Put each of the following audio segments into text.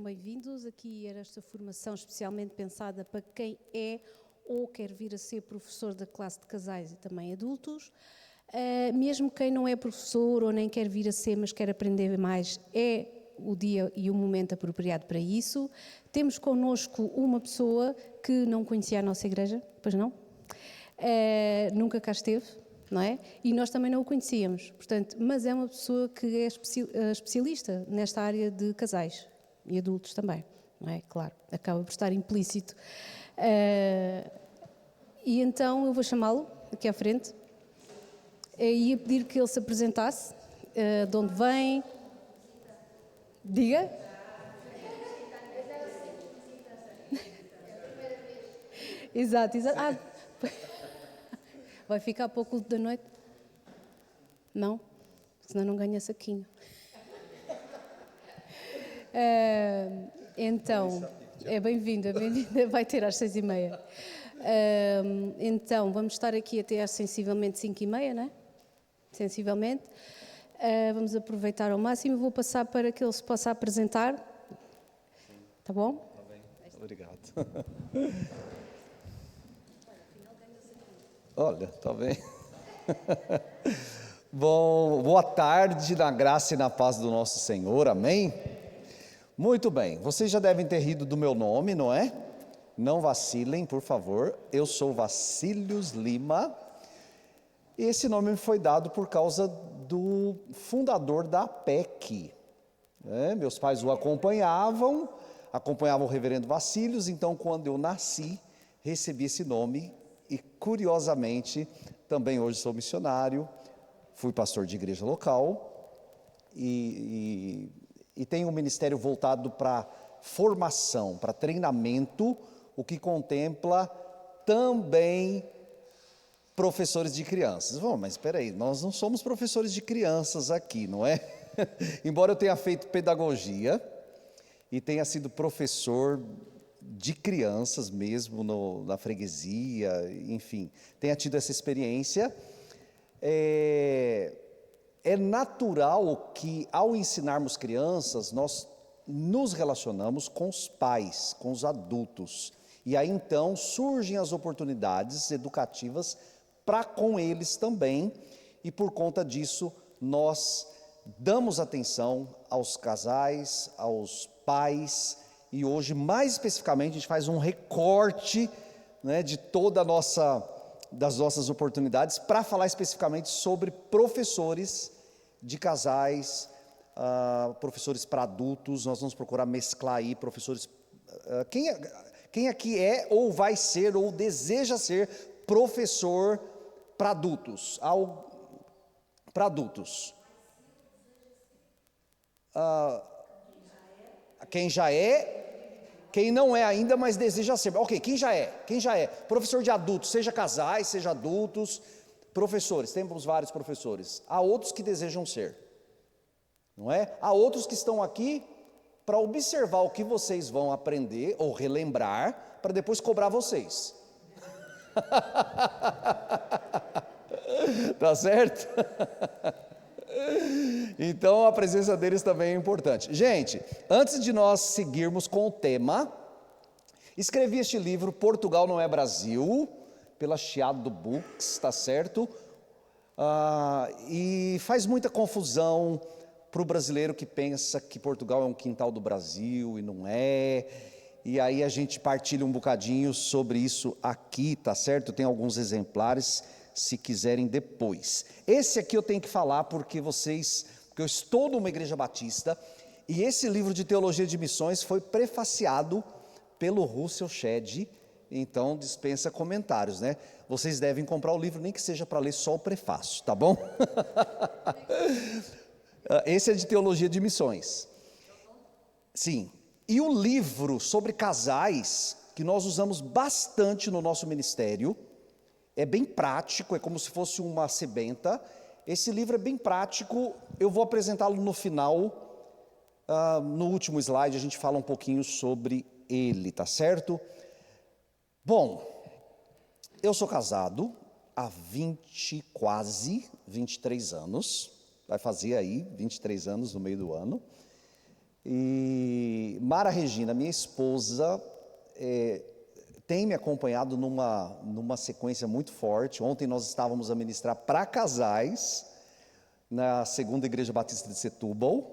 bem-vindos. Aqui era esta formação especialmente pensada para quem é ou quer vir a ser professor da classe de casais e também adultos. Mesmo quem não é professor ou nem quer vir a ser, mas quer aprender mais, é o dia e o momento apropriado para isso. Temos connosco uma pessoa que não conhecia a nossa igreja, pois não? Nunca cá esteve, não é? E nós também não o conhecíamos, portanto, mas é uma pessoa que é especialista nesta área de casais e adultos também, não é? Claro, acaba por estar implícito. E então eu vou chamá-lo aqui à frente e ia pedir que ele se apresentasse, de onde vem. Diga. Exato. Vai ficar para o culto da noite? Não? Senão não ganha saquinho. Então, é bem-vindo, vai ter às 6h30. Então, vamos estar aqui até às sensivelmente 5h30, não é? Sensivelmente. Vamos aproveitar ao máximo. Vou passar para que ele se possa apresentar. Tá bom? Tá bem. Obrigado. Olha, tá bem. Bom, boa tarde, na graça e na paz do nosso Senhor, amém? Muito bem, vocês já devem ter rido do meu nome, não é? Não vacilem, por favor, eu sou Vacílios Lima, e esse nome me foi dado por causa do fundador da APEC, né? Meus pais o acompanhavam o reverendo Vacílios, então quando eu nasci, recebi esse nome, e curiosamente, também hoje sou missionário, fui pastor de igreja local, e tenho um ministério voltado para formação, para treinamento, o que contempla também professores de crianças. Bom, mas espera aí, nós não somos professores de crianças aqui, não é? Embora eu tenha feito pedagogia e tenha sido professor de crianças mesmo na freguesia, enfim, tenha tido essa experiência, é natural que ao ensinarmos crianças, nós nos relacionamos com os pais, com os adultos, e aí então surgem as oportunidades educativas para com eles também, e por conta disso nós damos atenção aos casais, aos pais, e hoje mais especificamente a gente faz um recorte, né, de toda das nossas oportunidades para falar especificamente sobre professores de casais, professores para adultos. Nós vamos procurar mesclar aí professores, quem aqui é ou vai ser ou deseja ser professor para adultos? Para adultos. Quem já é, quem não é ainda, mas deseja ser. Ok, quem já é? Quem já é? Professor de adultos, seja casais, seja adultos, professores, temos vários professores. Há outros que desejam ser, não é? Há outros que estão aqui para observar o que vocês vão aprender ou relembrar, para depois cobrar vocês. Tá certo? Então a presença deles também é importante. Gente, antes de nós seguirmos com o tema, escrevi este livro, Portugal Não é Brasil, pela Chiado Books, tá certo? E faz muita confusão para o brasileiro que pensa que Portugal é um quintal do Brasil e não é. E aí a gente partilha um bocadinho sobre isso aqui, tá certo? Tem alguns exemplares, se quiserem depois. Esse aqui eu tenho que falar porque eu estou numa igreja batista, e esse livro de teologia de missões foi prefaciado pelo Russell Shedd, então dispensa comentários, né? Vocês devem comprar o livro, nem que seja para ler só o prefácio, tá bom? Esse é de teologia de missões. Sim. E o livro sobre casais, que nós usamos bastante no nosso ministério, é bem prático, é como se fosse uma sebenta. Esse livro é bem prático, eu vou apresentá-lo no final, no último slide a gente fala um pouquinho sobre ele, tá certo? Bom, eu sou casado há quase 23 anos, vai fazer aí 23 anos no meio do ano, E Mara Regina, minha esposa, tem me acompanhado numa sequência muito forte. Ontem nós estávamos a ministrar para casais, na Segunda Igreja Batista de Setúbal.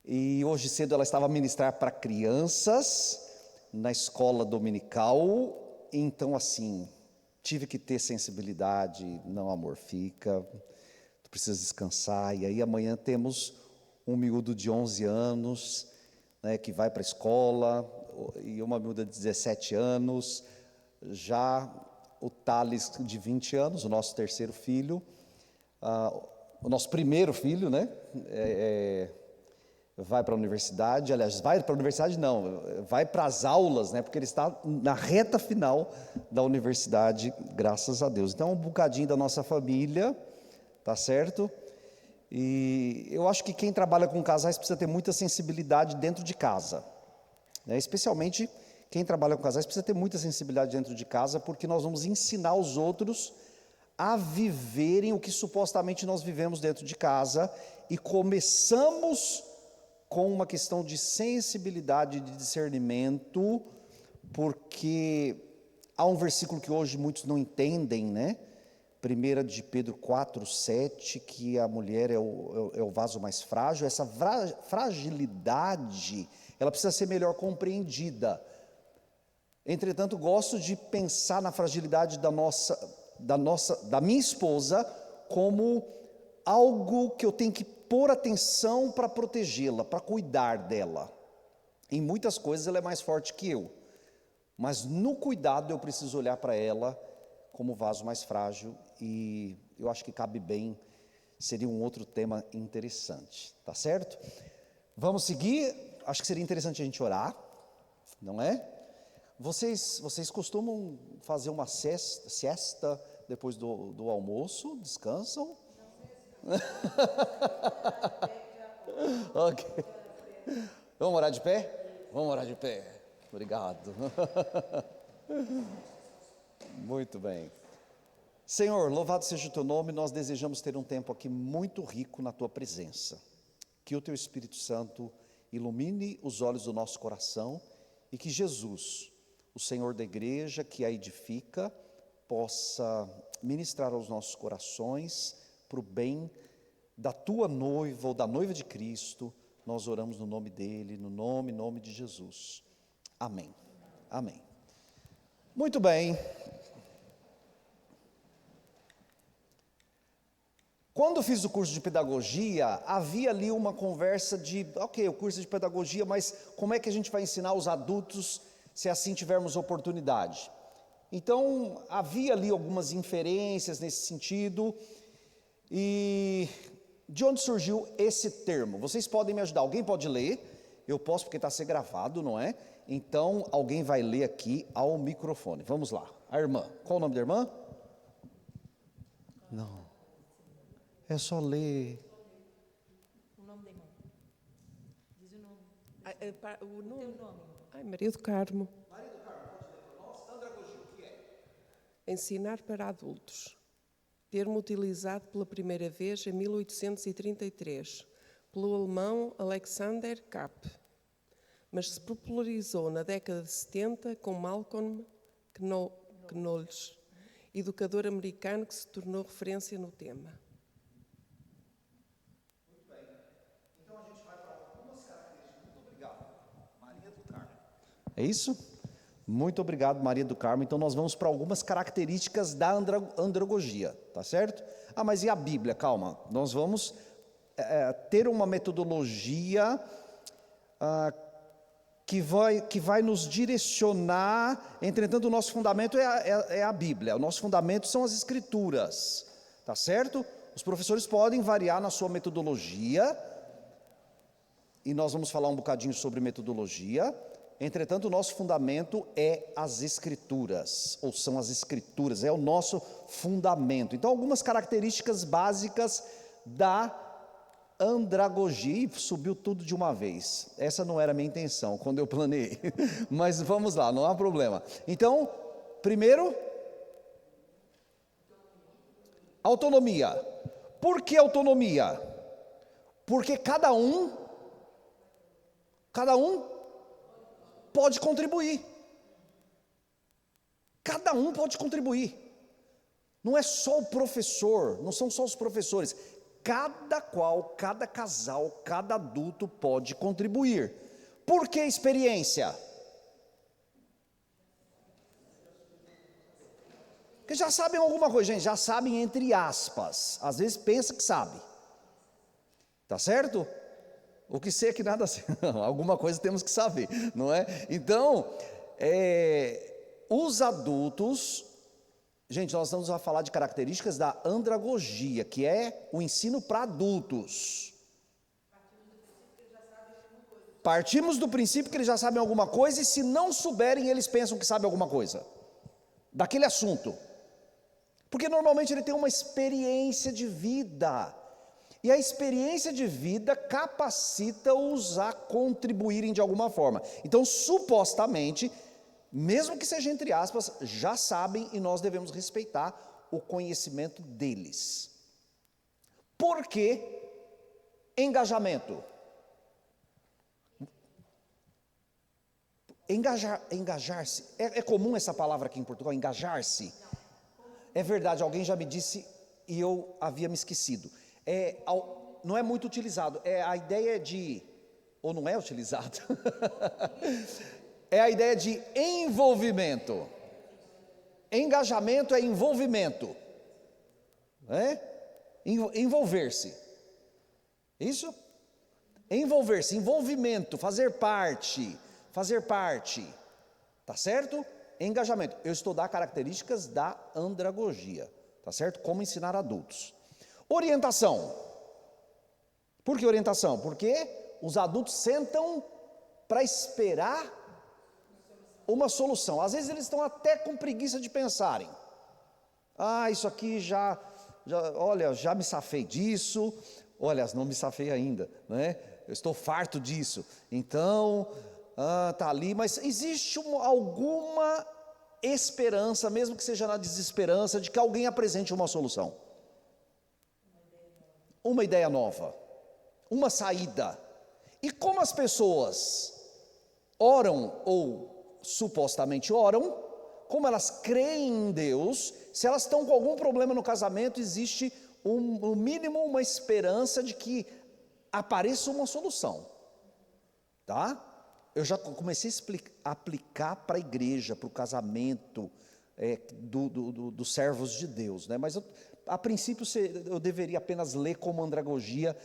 E hoje cedo ela estava a ministrar para crianças, na escola dominical. Então, assim, tive que ter sensibilidade. Não, amor, fica, tu precisa descansar. E aí amanhã temos um miúdo de 11 anos, né, que vai para a escola, e uma miúda de 17 anos, já o Thales de 20 anos, o nosso terceiro filho, o nosso primeiro filho, né, vai para a universidade. Aliás, vai para a universidade não, vai para as aulas, né, porque ele está na reta final da universidade, graças a Deus. Então, um bocadinho da nossa família, tá certo? E eu acho que quem trabalha com casais precisa ter muita sensibilidade dentro de casa, né? Especialmente quem trabalha com casais precisa ter muita sensibilidade dentro de casa, porque nós vamos ensinar os outros a viverem o que supostamente nós vivemos dentro de casa, e começamos com uma questão de sensibilidade, de discernimento, porque há um versículo que hoje muitos não entendem, né? 1 de Pedro 4:7, que a mulher é o vaso mais frágil. Essa fragilidade, ela precisa ser melhor compreendida. Entretanto, gosto de pensar na fragilidade da minha esposa como algo que eu tenho que pôr atenção para protegê-la, para cuidar dela. Em muitas coisas ela é mais forte que eu, mas no cuidado eu preciso olhar para ela como vaso mais frágil, e eu acho que cabe bem, seria um outro tema interessante, tá certo? Vamos seguir. Acho que seria interessante a gente orar, não é? Vocês costumam fazer uma siesta depois do almoço? Descansam? Ok. Vamos orar de pé? Vamos orar de pé. Obrigado. Muito bem. Senhor, louvado seja o teu nome. Nós desejamos ter um tempo aqui muito rico na tua presença. Que o teu Espírito Santo ilumine os olhos do nosso coração, e que Jesus, o Senhor da igreja que a edifica, possa ministrar aos nossos corações para o bem da tua noiva, ou da noiva de Cristo. Nós oramos no nome dele, no nome de Jesus. Amém. Amém. Muito bem. Quando fiz o curso de pedagogia, havia ali uma conversa de, ok, o curso de pedagogia, mas como é que a gente vai ensinar os adultos se assim tivermos oportunidade? Então, havia ali algumas inferências nesse sentido. E de onde surgiu esse termo? Vocês podem me ajudar? Alguém pode ler? Eu posso, porque está a ser gravado, não é? Então, alguém vai ler aqui ao microfone. Vamos lá. A irmã. Qual o nome da irmã? Não. É só ler. O nome da irmã. Diz o nome. O nome. Teu nome. Ai, Maria do Carmo. Maria do Carmo, pode ler para nós? Andragogia, o que é? Ensinar para adultos. Termo utilizado pela primeira vez em 1833, pelo alemão Alexander Kapp, mas se popularizou na década de 70 com Malcolm Knowles, educador americano que se tornou referência no tema. Muito bem. Então a gente vai para algumas características. Muito obrigado, Maria do Carmo. É isso? Muito obrigado, Maria do Carmo. Então nós vamos para algumas características da andragogia, tá certo? Ah, mas e a Bíblia? Calma, nós vamos ter uma metodologia que vai nos direcionar. Entretanto, o nosso fundamento é a Bíblia, o nosso fundamento são as Escrituras, tá certo? Os professores podem variar na sua metodologia, e nós vamos falar um bocadinho sobre metodologia. Entretanto, o nosso fundamento é as Escrituras, ou são as Escrituras, é o nosso fundamento. Então, algumas características básicas da andragogia. E subiu tudo de uma vez. Essa não era a minha intenção quando eu planejei, mas vamos lá, não há problema. Então, primeiro, autonomia. Por que autonomia? Porque cada um Cada um pode contribuir. Cada um pode contribuir. Não é só o professor, não são só os professores. Cada qual, cada casal, cada adulto pode contribuir. Por que experiência? Porque já sabem alguma coisa, gente, já sabem entre aspas. Às vezes pensa que sabe. Tá certo? O que sei é que nada assim. Alguma coisa temos que saber, não é? Então, os adultos, gente, nós estamos a falar de características da andragogia, que é o ensino para adultos. Partimos do princípio que eles já sabem alguma coisa, e se não souberem, eles pensam que sabem alguma coisa daquele assunto. Porque normalmente ele tem uma experiência de vida, e a experiência de vida capacita-os a contribuírem de alguma forma. Então, supostamente, mesmo que seja entre aspas, já sabem, e nós devemos respeitar o conhecimento deles. Por que engajamento? Engajar-se, é comum essa palavra aqui em Portugal, engajar-se? É verdade, alguém já me disse e eu havia me esquecido. Não é muito utilizado, a ideia de, ou não é utilizado, é a ideia de envolvimento. Engajamento é envolvimento, envolver-se, isso? Envolver-se, envolvimento, fazer parte, tá certo? Engajamento. Eu estudar características da andragogia, tá certo? Como ensinar adultos. Orientação. Por que orientação? Porque os adultos sentam para esperar uma solução. Às vezes eles estão até com preguiça de pensarem. Isso aqui olha, já me safei disso. Olha, não me safei ainda, né? Eu estou farto disso. Então, tá ali, mas existe alguma esperança, mesmo que seja na desesperança, de que alguém apresente uma solução. Uma ideia nova, uma saída. E como as pessoas oram, ou supostamente oram, como elas creem em Deus, se elas estão com algum problema no casamento, existe no mínimo uma esperança de que apareça uma solução, tá? Eu já comecei a aplicar para a igreja, para o casamento dos servos de Deus, né? Mas a princípio eu deveria apenas ler como andragogia.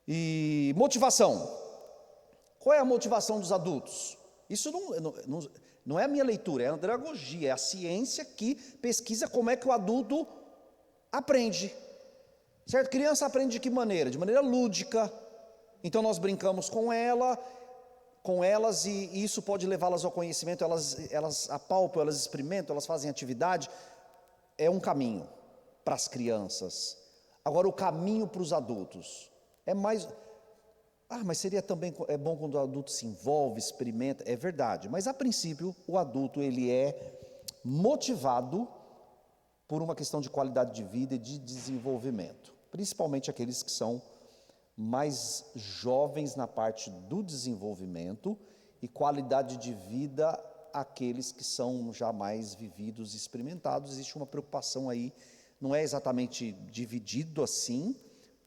E motivação. Qual é a motivação dos adultos? Isso não é a minha leitura, é a andragogia, é a ciência que pesquisa como é que o adulto aprende. Certo? Criança aprende de que maneira? De maneira lúdica. Então nós brincamos com elas e isso pode levá-las ao conhecimento, elas apalpam, elas experimentam, elas fazem atividade. É um caminho para as crianças. Agora o caminho para os adultos é mais... mas seria também bom quando o adulto se envolve, experimenta. É verdade, mas a princípio o adulto ele é motivado por uma questão de qualidade de vida e de desenvolvimento, principalmente aqueles que são mais jovens na parte do desenvolvimento, e qualidade de vida aqueles que são já mais vividos e experimentados. Existe uma preocupação aí, não é exatamente dividido assim,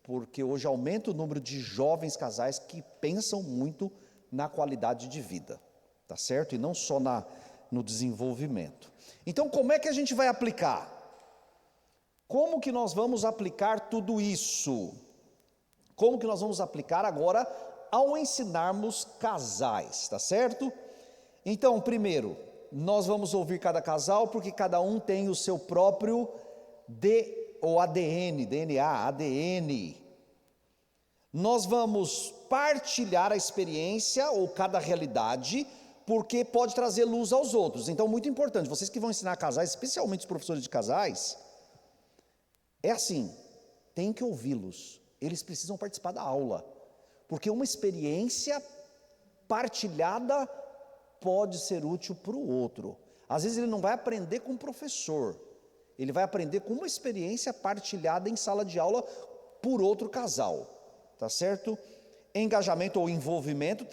porque hoje aumenta o número de jovens casais que pensam muito na qualidade de vida, tá certo? E não só no desenvolvimento. Então, como é que a gente vai aplicar? Como que nós vamos aplicar tudo isso? Como que nós vamos aplicar agora ao ensinarmos casais, tá certo? Então, primeiro, nós vamos ouvir cada casal, porque cada um tem o seu próprio ADN. Nós vamos partilhar a experiência ou cada realidade, porque pode trazer luz aos outros. Então, muito importante, vocês que vão ensinar casais, especialmente os professores de casais, é assim, tem que ouvi-los. Eles precisam participar da aula, porque uma experiência partilhada pode ser útil para o outro. Às vezes ele não vai aprender com o professor, ele vai aprender com uma experiência partilhada em sala de aula por outro casal, tá certo? Engajamento ou envolvimento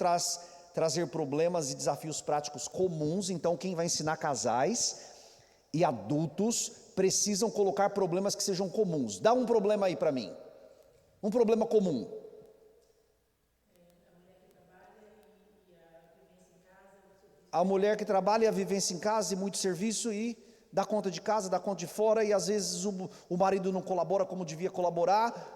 trazer problemas e desafios práticos comuns. Então, quem vai ensinar casais e adultos precisam colocar problemas que sejam comuns. Dá um problema aí para mim. Um problema comum. A mulher que trabalha e a vivência em casa e muito serviço e dá conta de casa, dá conta de fora, e às vezes o marido não colabora como devia colaborar,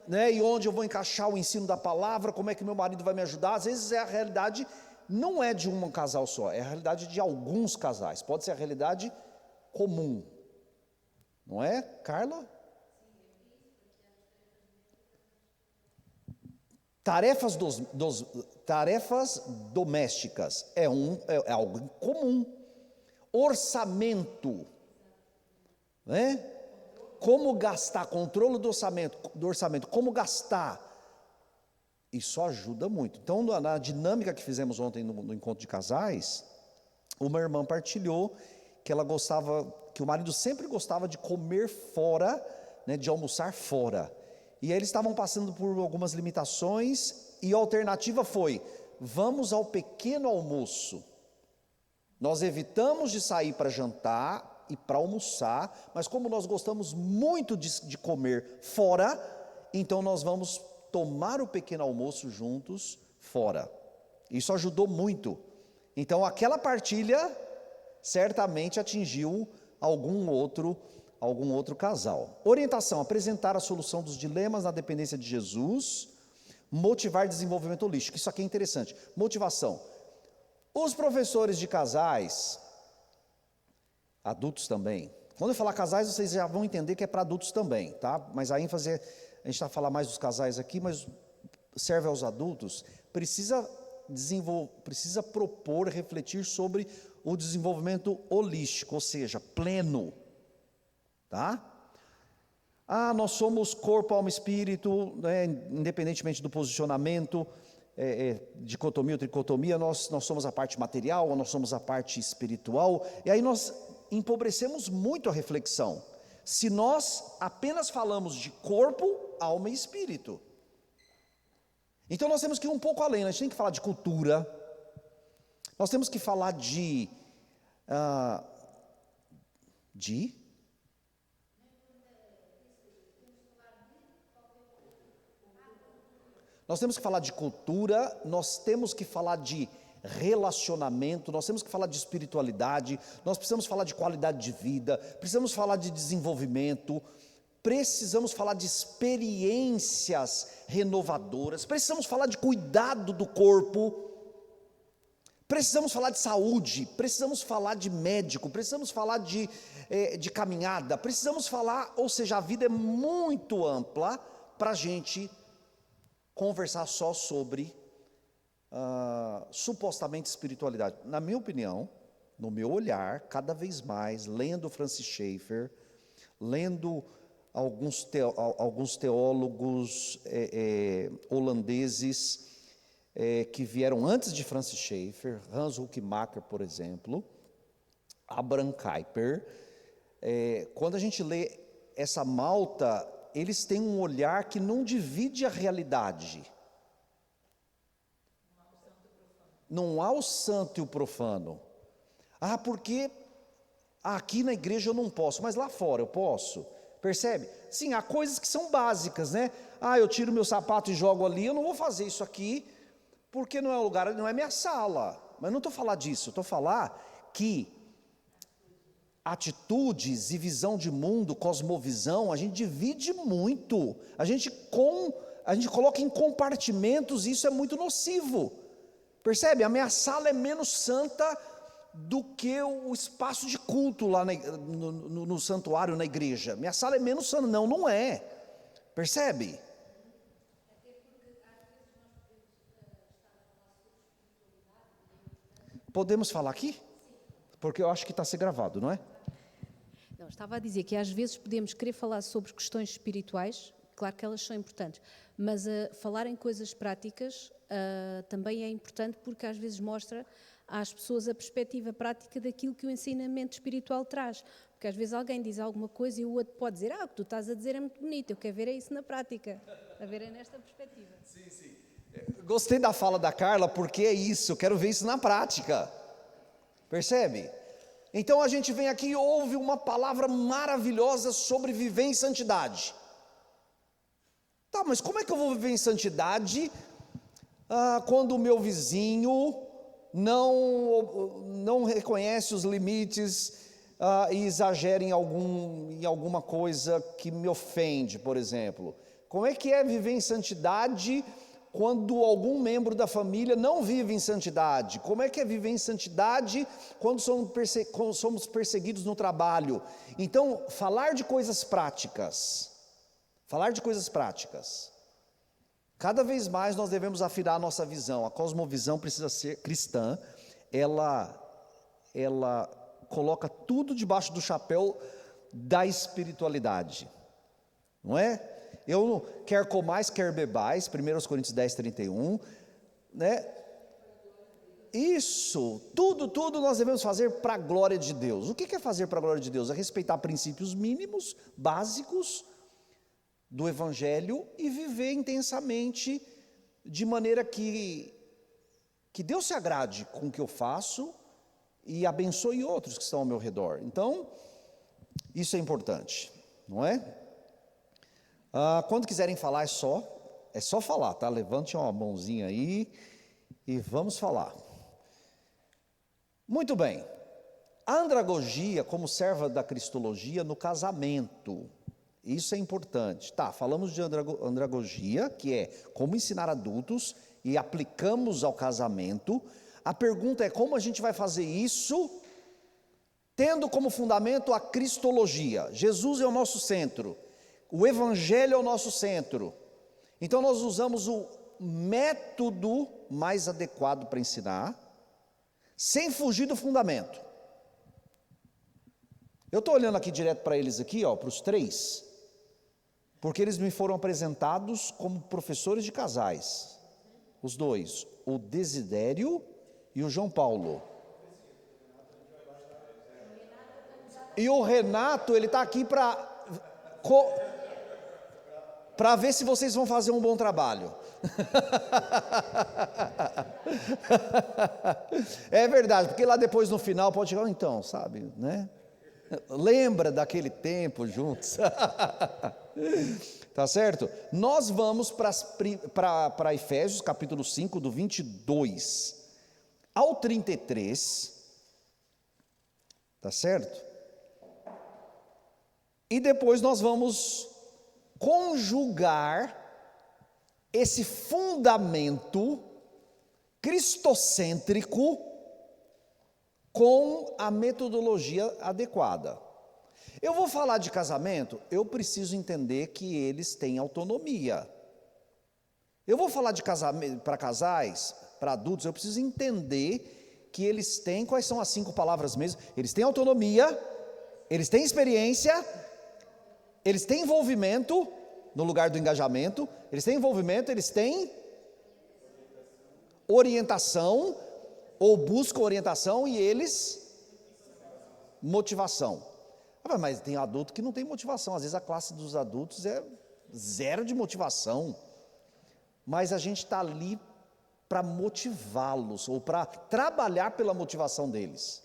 né? E onde eu vou encaixar o ensino da palavra, como é que meu marido vai me ajudar? Às vezes a realidade não é de um casal só, é a realidade de alguns casais, pode ser a realidade comum, não é, Carla? Tarefas domésticas é algo comum. Orçamento, né? Como gastar, controle do orçamento, como gastar, isso ajuda muito. Então, na dinâmica que fizemos ontem no encontro de casais, uma irmã partilhou que que o marido sempre gostava de comer fora, né, de almoçar fora. E aí eles estavam passando por algumas limitações e a alternativa foi: vamos ao pequeno almoço. Nós evitamos de sair para jantar e para almoçar, mas como nós gostamos muito de comer fora, então nós vamos tomar o pequeno almoço juntos fora. Isso ajudou muito. Então aquela partilha certamente atingiu algum outro casal. Orientação: apresentar a solução dos dilemas na dependência de Jesus, motivar desenvolvimento holístico. Isso aqui é interessante. Motivação. Os professores de casais, adultos também, quando eu falar casais, vocês já vão entender que é para adultos também, tá? Mas a ênfase, a gente está falando mais dos casais aqui, mas serve aos adultos, precisa propor, refletir sobre o desenvolvimento holístico, ou seja, pleno, tá? Nós somos corpo, alma e espírito, né, independentemente do posicionamento, dicotomia ou tricotomia, nós somos a parte material, ou nós somos a parte espiritual, e aí nós empobrecemos muito a reflexão, se nós apenas falamos de corpo, alma e espírito. Então nós temos que ir um pouco além, a gente tem que falar de cultura, nós temos que falar nós temos que falar de cultura, nós temos que falar de relacionamento, nós temos que falar de espiritualidade, nós precisamos falar de qualidade de vida, precisamos falar de desenvolvimento, precisamos falar de experiências renovadoras, precisamos falar de cuidado do corpo, precisamos falar de saúde, precisamos falar de médico, precisamos falar de caminhada, precisamos falar, ou seja, a vida é muito ampla para a gente conversar só sobre supostamente espiritualidade. Na minha opinião, no meu olhar, cada vez mais, lendo Francis Schaeffer, lendo alguns teólogos holandeses que vieram antes de Francis Schaeffer, Hans Huckmacher, por exemplo, Abraham Kuyper, quando a gente lê essa malta, eles têm um olhar que não divide a realidade. Não há o santo e o profano. Porque aqui na igreja eu não posso, mas lá fora eu posso. Percebe? Sim, há coisas que são básicas, né? Eu tiro meu sapato e jogo ali, eu não vou fazer isso aqui, porque não é o lugar, não é minha sala. Mas não estou a falar disso, estou a falar que atitudes e visão de mundo, cosmovisão, a gente divide muito, a gente coloca em compartimentos e isso é muito nocivo, percebe? A minha sala é menos santa do que o espaço de culto lá no santuário, na igreja, minha sala é menos santa, não é, percebe? Podemos falar aqui? Porque eu acho que está a ser gravado, não é? Não, estava a dizer que às vezes podemos querer falar sobre questões espirituais, claro que elas são importantes, mas falar em coisas práticas também é importante porque às vezes mostra às pessoas a perspectiva prática daquilo que o ensinamento espiritual traz. Porque às vezes alguém diz alguma coisa e o outro pode dizer: o que tu estás a dizer é muito bonito, eu quero ver isso na prática, a ver nesta perspectiva. Gostei da fala da Carla, porque é isso, eu quero ver isso na prática. Percebe? Então a gente vem aqui e ouve uma palavra maravilhosa sobre viver em santidade. Tá, mas como é que eu vou viver em santidade quando o meu vizinho não reconhece os limites e exagera em alguma coisa que me ofende, por exemplo? Como é que é viver em santidade quando algum membro da família não vive em santidade? Como é que é viver em santidade quando somos perseguidos no trabalho? Então, falar de coisas práticas. Cada vez mais nós devemos afinar a nossa visão. A cosmovisão precisa ser cristã. Ela coloca tudo debaixo do chapéu da espiritualidade. Não é? Eu não quer comais, quer bebais, 1 Coríntios 10, 31, né? Isso, tudo nós devemos fazer para a glória de Deus. O que é fazer para a glória de Deus? É respeitar princípios mínimos, básicos do Evangelho e viver intensamente, de maneira que Deus se agrade com o que eu faço e abençoe outros que estão ao meu redor. Então, isso é importante, não é? Quando quiserem falar, é só falar, tá? Levante uma mãozinha aí e vamos falar. Muito bem. A andragogia como serva da cristologia no casamento. Isso é importante. Tá, falamos de andragogia, que é como ensinar adultos e aplicamos ao casamento. A pergunta é como a gente vai fazer isso, tendo como fundamento a cristologia. Jesus é o nosso centro. O Evangelho é o nosso centro. Então nós usamos o método mais adequado para ensinar, sem fugir do fundamento. Eu estou olhando aqui direto para eles aqui, para os três, porque eles me foram apresentados como professores de casais. Os dois, o Desidério e o João Paulo. E o Renato, ele está aqui para ver se vocês vão fazer um bom trabalho. É verdade, porque lá depois no final pode chegar, então, sabe, né? Lembra daquele tempo juntos. Tá certo? Nós vamos para Efésios capítulo 5, do 22 ao 33, tá certo? E depois nós vamos conjugar esse fundamento cristocêntrico com a metodologia adequada. Eu vou falar de casamento, eu preciso entender que eles têm autonomia. Eu vou falar de casamento para casais, para adultos, eu preciso entender que eles têm, quais são as 5 palavras mesmo? Eles têm autonomia, eles têm experiência, eles têm envolvimento no lugar do engajamento, eles têm envolvimento, eles têm orientação, ou buscam orientação, e eles motivação. Mas tem adulto que não tem motivação, às vezes a classe dos adultos é zero de motivação, mas a gente está ali para motivá-los, ou para trabalhar pela motivação deles.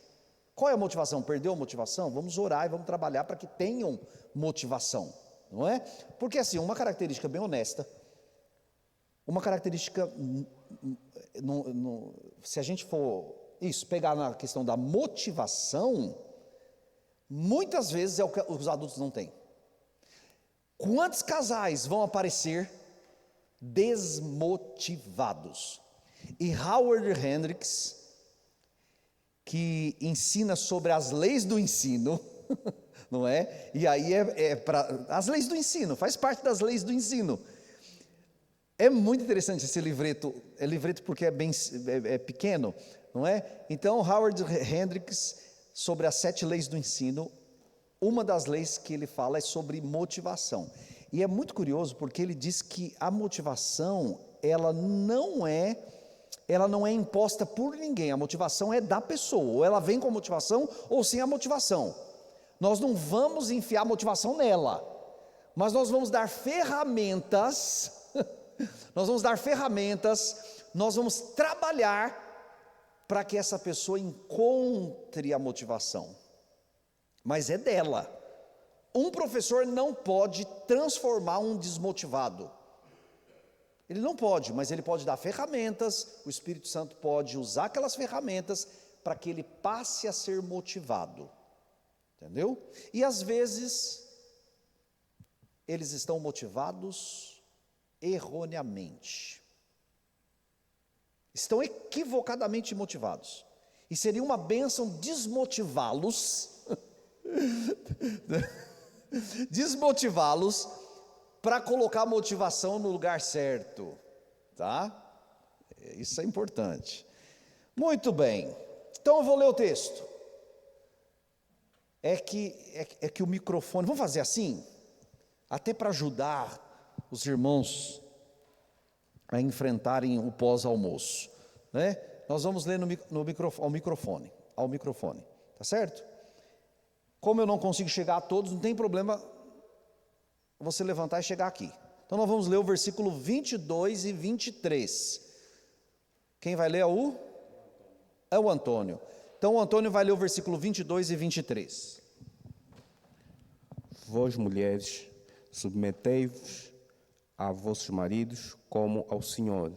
Qual é a motivação? Perdeu a motivação? Vamos orar e vamos trabalhar para que tenham motivação, não é? Porque assim, uma característica bem honesta, uma característica, se a gente for pegar na questão da motivação, muitas vezes é o que os adultos não têm. Quantos casais vão aparecer desmotivados? E Howard Hendricks, que ensina sobre as leis do ensino, não é? E aí as leis do ensino, faz parte das leis do ensino. É muito interessante esse livreto, é livreto porque é pequeno, não é? Então, Howard Hendricks, sobre as 7 leis do ensino, uma das leis que ele fala é sobre motivação. E é muito curioso porque ele diz que a motivação, ela não é imposta por ninguém, a motivação é da pessoa, ou ela vem com a motivação ou sem a motivação. Nós não vamos enfiar a motivação nela, mas nós vamos dar ferramentas Nós vamos dar ferramentas, nós vamos trabalhar para que essa pessoa encontre a motivação. Mas é dela. Um professor não pode transformar um desmotivado. Ele não pode, mas ele pode dar ferramentas, o Espírito Santo pode usar aquelas ferramentas para que ele passe a ser motivado. Entendeu? E às vezes, eles estão motivados erroneamente. Estão equivocadamente motivados. E seria uma bênção desmotivá-los, desmotivá-los para colocar a motivação no lugar certo, tá? Isso é importante. Muito bem. Então eu vou ler o texto. É que o microfone, vamos fazer assim? Até para ajudar os irmãos a enfrentarem o pós-almoço, né? Nós vamos ler ao microfone, tá certo? Como eu não consigo chegar a todos, não tem problema você levantar e chegar aqui. Então nós vamos ler o versículo 22 e 23. Quem vai ler é o Antônio. Então o Antônio vai ler o versículo 22 e 23. Vós, mulheres, submetei-vos a vossos maridos como ao Senhor,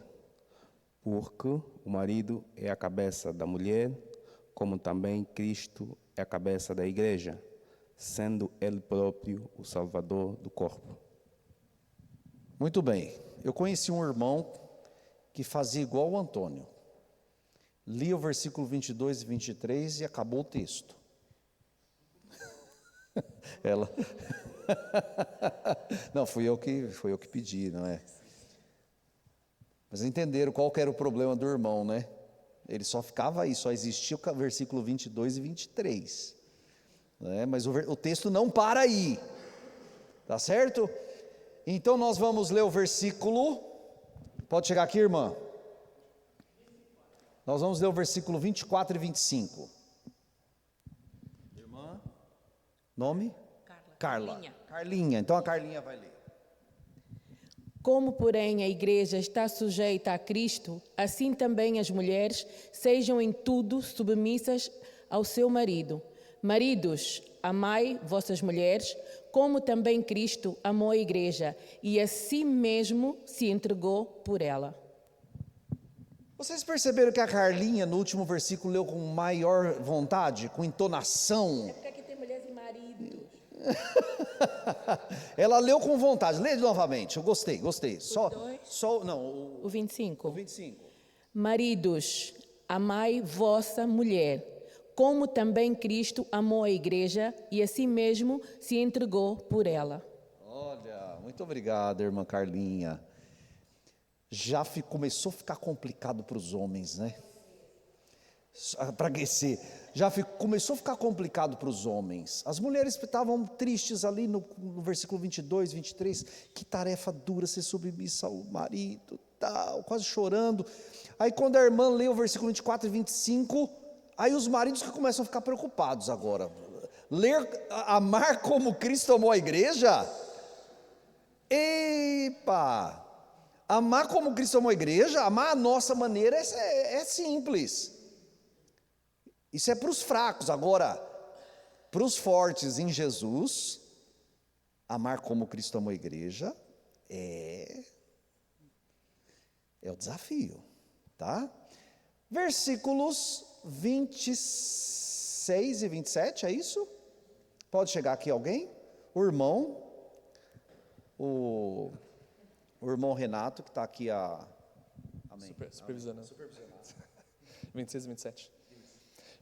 porque o marido é a cabeça da mulher, como também Cristo é a cabeça da igreja, sendo Ele próprio o Salvador do corpo. Muito bem. Eu conheci um irmão que fazia igual o Antônio. Lia o versículo 22 e 23 e acabou o texto. Ela... Não, fui eu que pedi, não é? Mas entenderam qual que era o problema do irmão, né? Ele só ficava aí, só existia o versículo 22 e 23. Né? Mas o texto não para aí. Tá certo? Então nós vamos ler o versículo. Pode chegar aqui, irmã. Nós vamos ler o versículo 24 e 25. Irmã? Nome? Carla. Carlinha. Então a Carlinha vai ler. Como, porém, a igreja está sujeita a Cristo, assim também as mulheres sejam em tudo submissas ao seu marido. Maridos, amai vossas mulheres, como também Cristo amou a igreja e a si mesmo se entregou por ela. Vocês perceberam que a Carlinha, no último versículo, leu com maior vontade, com entonação? É porque aqui tem mulheres e maridos. Ela leu com vontade. Lê novamente, eu gostei. O 25. O 25. Maridos, amai vossa mulher, como também Cristo amou a igreja e a si mesmo se entregou por ela. Olha, muito obrigado, irmã Carlinha. Começou a ficar complicado para os homens, né? Para aquecer. Começou a ficar complicado para os homens. As mulheres estavam tristes ali no versículo 22, 23. Que tarefa dura ser submissa ao marido, tal, quase chorando. Aí quando a irmã lê o versículo 24 e 25, aí os maridos que começam a ficar preocupados agora. Amar como Cristo amou a igreja? Epa! Amar como Cristo amou a igreja, amar a nossa maneira é simples. Isso é para os fracos. Agora, para os fortes em Jesus, amar como Cristo amou a igreja é o desafio, tá? Versículos 26 e 27, é isso? Pode chegar aqui alguém? O irmão Renato, que está aqui amém. Supervisionando. 26 e 27.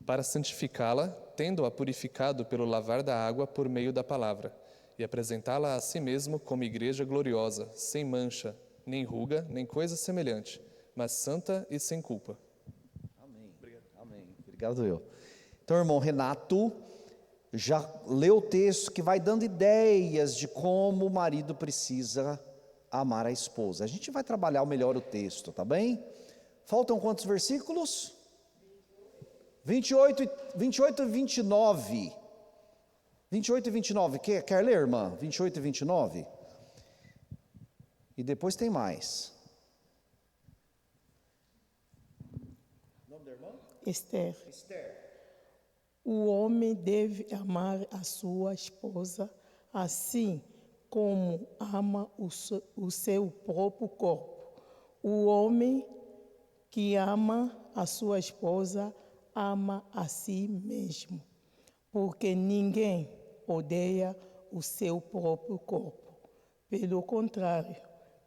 Para santificá-la, tendo-a purificado pelo lavar da água por meio da palavra, e apresentá-la a si mesmo como igreja gloriosa, sem mancha, nem ruga, nem coisa semelhante, mas santa e sem culpa. Amém. Amém. Obrigado eu. Então, irmão Renato já leu o texto que vai dando ideias de como o marido precisa amar a esposa. A gente vai trabalhar melhor o texto, tá bem? Faltam quantos versículos? 28 e 29. 28 e 29. Quer ler, irmã? 28 e 29. E depois tem mais. nome da irmã? Esther. Esther. O homem deve amar a sua esposa assim como ama o seu próprio corpo. O homem que ama a sua esposa ama a si mesmo, porque ninguém odeia o seu próprio corpo. Pelo contrário,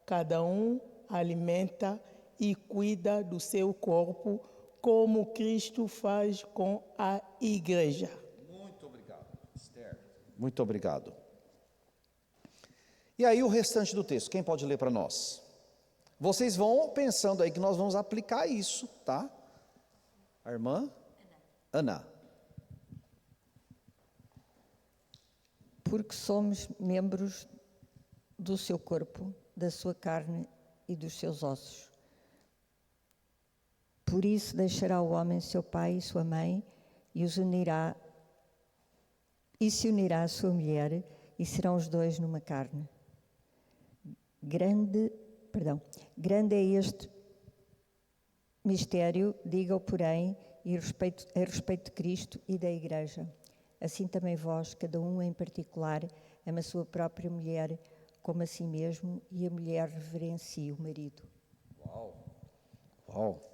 cada um alimenta e cuida do seu corpo, como Cristo faz com a igreja. Muito obrigado, Esther. Muito obrigado. E aí o restante do texto, quem pode ler para nós? Vocês vão pensando aí que nós vamos aplicar isso, tá? A irmã? Ana. Porque somos membros do seu corpo, da sua carne e dos seus ossos. Por isso deixará o homem seu pai e sua mãe e se unirá à sua mulher, e serão os dois numa carne. Grande é este mistério, diga-o, porém, a respeito de Cristo e da Igreja. Assim também vós, cada um em particular, ama a sua própria mulher como a si mesmo, e a mulher reverencia o marido. Uau!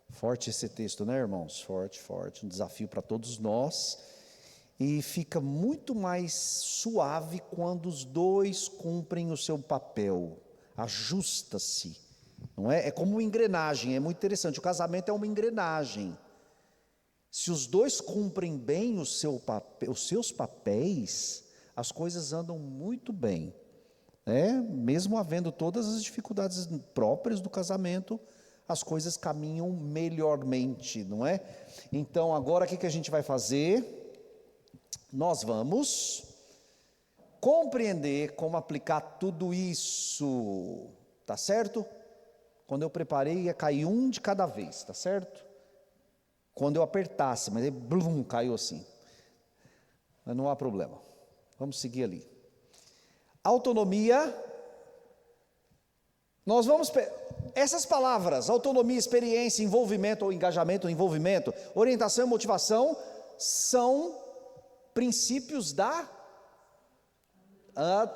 Forte esse texto, né, irmãos? Forte. Um desafio para todos nós. E fica muito mais suave quando os dois cumprem o seu papel. Ajusta-se, não é? É como uma engrenagem, é muito interessante. O casamento é uma engrenagem. Se os dois cumprem bem os seus papéis, as coisas andam muito bem, né? Mesmo havendo todas as dificuldades próprias do casamento, as coisas caminham melhormente, não é? Então, agora o que a gente vai fazer? Nós vamos compreender como aplicar tudo isso, tá certo? Quando eu preparei, ia cair um de cada vez, tá certo? Quando eu apertasse, mas aí, blum, caiu assim. Mas não há problema. Vamos seguir ali. Autonomia. Nós vamos... Essas palavras, autonomia, experiência, envolvimento ou engajamento, envolvimento, orientação e motivação, são princípios da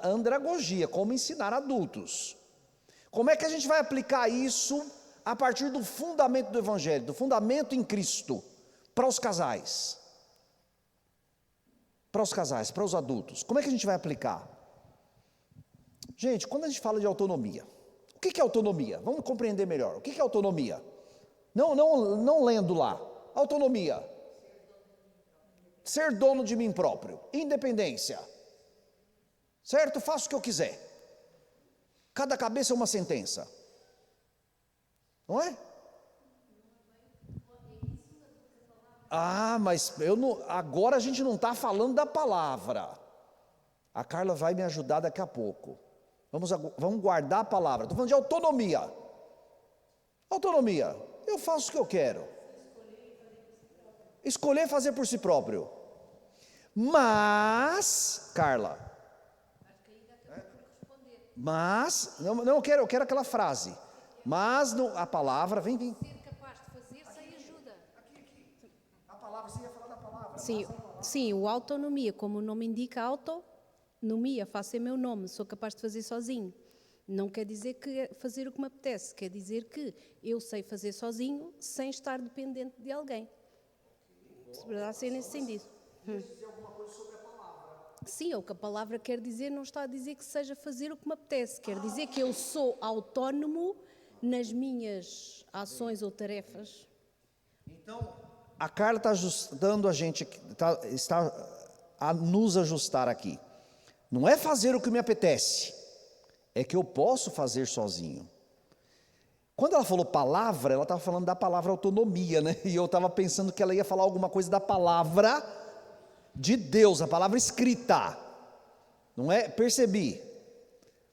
andragogia, como ensinar adultos. Como é que a gente vai aplicar isso a partir do fundamento do Evangelho, do fundamento em Cristo, para os casais? Para os adultos. Como é que a gente vai aplicar? Gente, quando a gente fala de autonomia, o que é autonomia? Vamos compreender melhor. O que é autonomia? Não lendo lá. Autonomia. Ser dono de mim próprio. Independência. Certo? Faço o que eu quiser. Cada cabeça é uma sentença. Não é? Mas agora a gente não está falando da palavra. A Carla vai me ajudar daqui a pouco. Vamos guardar a palavra. Estou falando de autonomia. Autonomia. Eu faço o que eu quero. Escolher fazer por si próprio. Mas, Carla. Mas, eu quero aquela frase. Mas a palavra, vem. Ser capaz de fazer sem ajuda. Aqui. A palavra, você ia falar da palavra. Sim, o autonomia, como o nome indica, autonomia, faço é meu nome, sou capaz de fazer sozinho. Não quer dizer que é fazer o que me apetece, quer dizer que eu sei fazer sozinho sem estar dependente de alguém. Deverá ser nesse sentido. Dizer alguma coisa sobre a palavra. Sim, o que a palavra quer dizer não está a dizer que seja fazer o que me apetece, quer dizer que eu sou autónomo nas minhas ações ou tarefas. Então, a Carla está ajustando a gente, está a nos ajustar aqui. Não é fazer o que me apetece, é que eu posso fazer sozinho. Quando ela falou palavra, ela estava falando da palavra autonomia, né? E eu estava pensando que ela ia falar alguma coisa da palavra de Deus, a palavra escrita. Não é? Percebi.